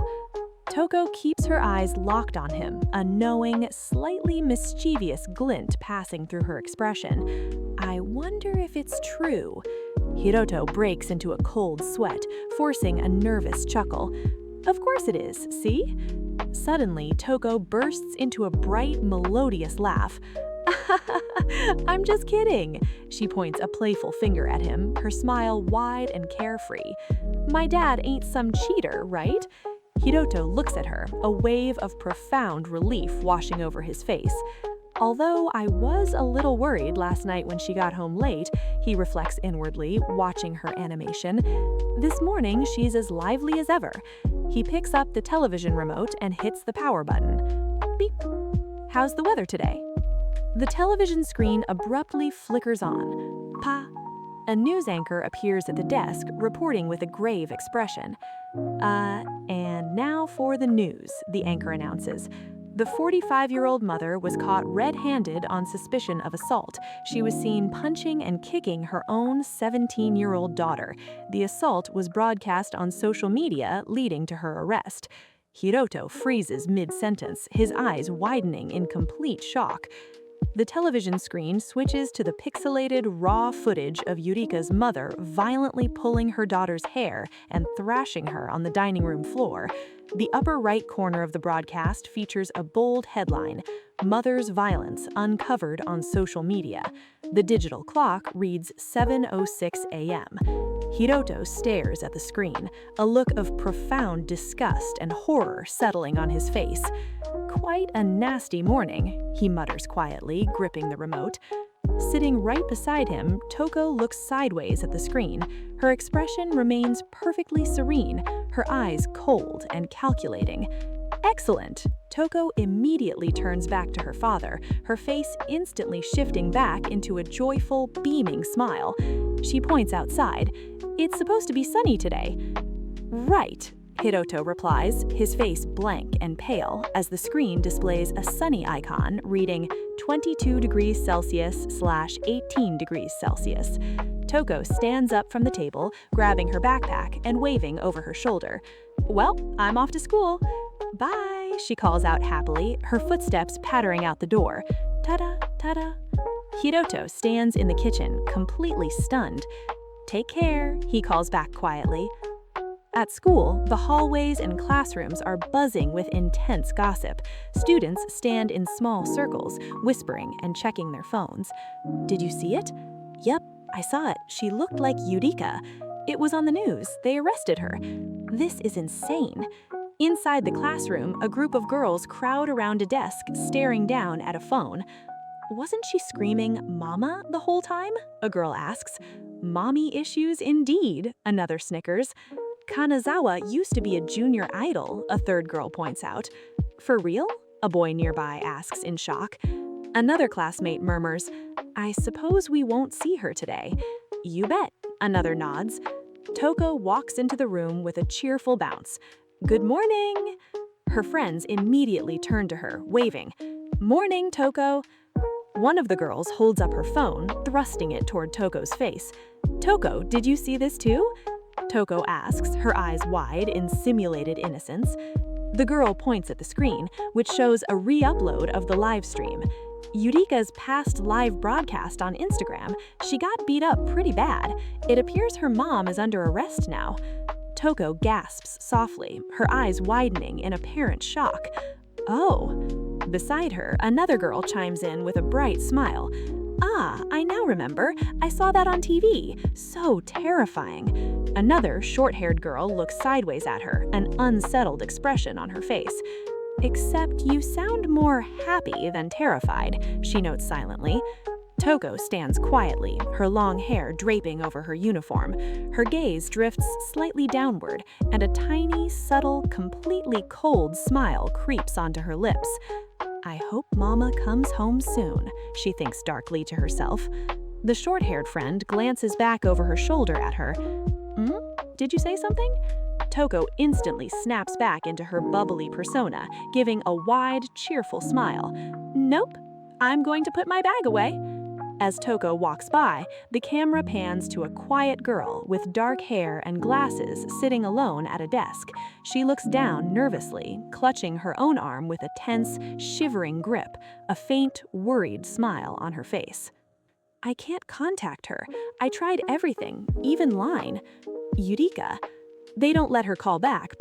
Toko keeps her eyes locked on him, a knowing, slightly mischievous glint passing through her expression. "I wonder if it's true." Hiroto breaks into a cold sweat, forcing a nervous chuckle. "Of course it is, see?" Suddenly, Toko bursts into a bright, melodious laugh. "I'm just kidding." She points a playful finger at him, her smile wide and carefree. "My dad ain't some cheater, right?" Hiroto looks at her, a wave of profound relief washing over his face. "Although I was a little worried last night when she got home late," he reflects inwardly, watching her animation. "This morning, she's as lively as ever." He picks up the television remote and hits the power button. Beep. "How's the weather today?" The television screen abruptly flickers on. Pa. A news anchor appears at the desk, reporting with a grave expression. And now for the news," the anchor announces. The 45-year-old mother was caught red-handed on suspicion of assault. She was seen punching and kicking her own 17-year-old daughter. The assault was broadcast on social media, leading to her arrest. Hiroto freezes mid-sentence, his eyes widening in complete shock. The television screen switches to the pixelated, raw footage of Eureka's mother violently pulling her daughter's hair and thrashing her on the dining room floor. The upper right corner of the broadcast features a bold headline, "Mother's Violence Uncovered on Social Media." The digital clock reads 7:06 a.m. Hiroto stares at the screen, a look of profound disgust and horror settling on his face. "Quite a nasty morning," he mutters quietly, gripping the remote. Sitting right beside him, Toko looks sideways at the screen. Her expression remains perfectly serene, her eyes cold and calculating. "Excellent!" Toko immediately turns back to her father, her face instantly shifting back into a joyful, beaming smile. She points outside. "It's supposed to be sunny today." "Right," Hiroto replies, his face blank and pale, as the screen displays a sunny icon reading 22 degrees Celsius/18 degrees Celsius. Toko stands up from the table, grabbing her backpack and waving over her shoulder. "Well, I'm off to school." "Bye," she calls out happily, her footsteps pattering out the door. "Ta-da, ta-da." Hiroto stands in the kitchen, completely stunned. "Take care," he calls back quietly. At school, the hallways and classrooms are buzzing with intense gossip. Students stand in small circles, whispering and checking their phones. "Did you see it?" "Yep, I saw it. She looked like Eureka. It was on the news. They arrested her." "This is insane." Inside the classroom, a group of girls crowd around a desk, staring down at a phone. "Wasn't she screaming, 'Mama,' the whole time?" a girl asks. "Mommy issues indeed," another snickers. "Kanazawa used to be a junior idol," a third girl points out. "For real?" a boy nearby asks in shock. Another classmate murmurs, "I suppose we won't see her today." "You bet," another nods. Toko walks into the room with a cheerful bounce. "Good morning!" Her friends immediately turn to her, waving. "Morning, Toko!" One of the girls holds up her phone, thrusting it toward Toko's face. "Toko, did you see this too?" Toko asks, her eyes wide in simulated innocence. The girl points at the screen, which shows a re-upload of the live stream. Eureka's past live broadcast on Instagram. She got beat up pretty bad. It appears her mom is under arrest now. Toko gasps softly, her eyes widening in apparent shock. "Oh." Beside her, another girl chimes in with a bright smile. "Ah, I now remember. I saw that on TV. So terrifying." Another short-haired girl looks sideways at her, an unsettled expression on her face. "Except you sound more happy than terrified," she notes silently. Toko stands quietly, her long hair draping over her uniform. Her gaze drifts slightly downward, and a tiny, subtle, completely cold smile creeps onto her lips. "I hope Mama comes home soon," she thinks darkly to herself. The short-haired friend glances back over her shoulder at her. Did you say something?" Toko instantly snaps back into her bubbly persona, giving a wide, cheerful smile. "Nope, I'm going to put my bag away." As Toko walks by, the camera pans to a quiet girl with dark hair and glasses sitting alone at a desk. She looks down nervously, clutching her own arm with a tense, shivering grip, a faint, worried smile on her face. "I can't contact her. I tried everything, even line. Eureka. They don't let her call back,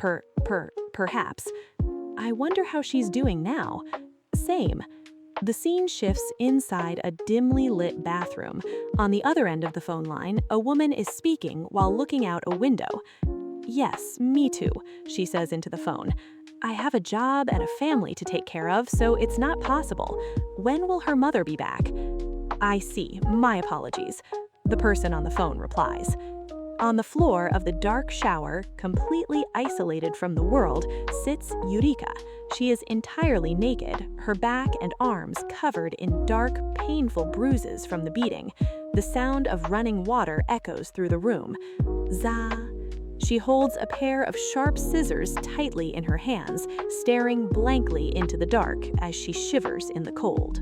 perhaps. I wonder how she's doing now. Same." The scene shifts inside a dimly lit bathroom. On the other end of the phone line, a woman is speaking while looking out a window. "Yes, me too," she says into the phone. "I have a job and a family to take care of, so it's not possible. When will her mother be back?" "I see. My apologies," the person on the phone replies. On the floor of the dark shower, completely isolated from the world, sits Eureka. She is entirely naked, her back and arms covered in dark, painful bruises from the beating. The sound of running water echoes through the room. Za. She holds a pair of sharp scissors tightly in her hands, staring blankly into the dark as she shivers in the cold.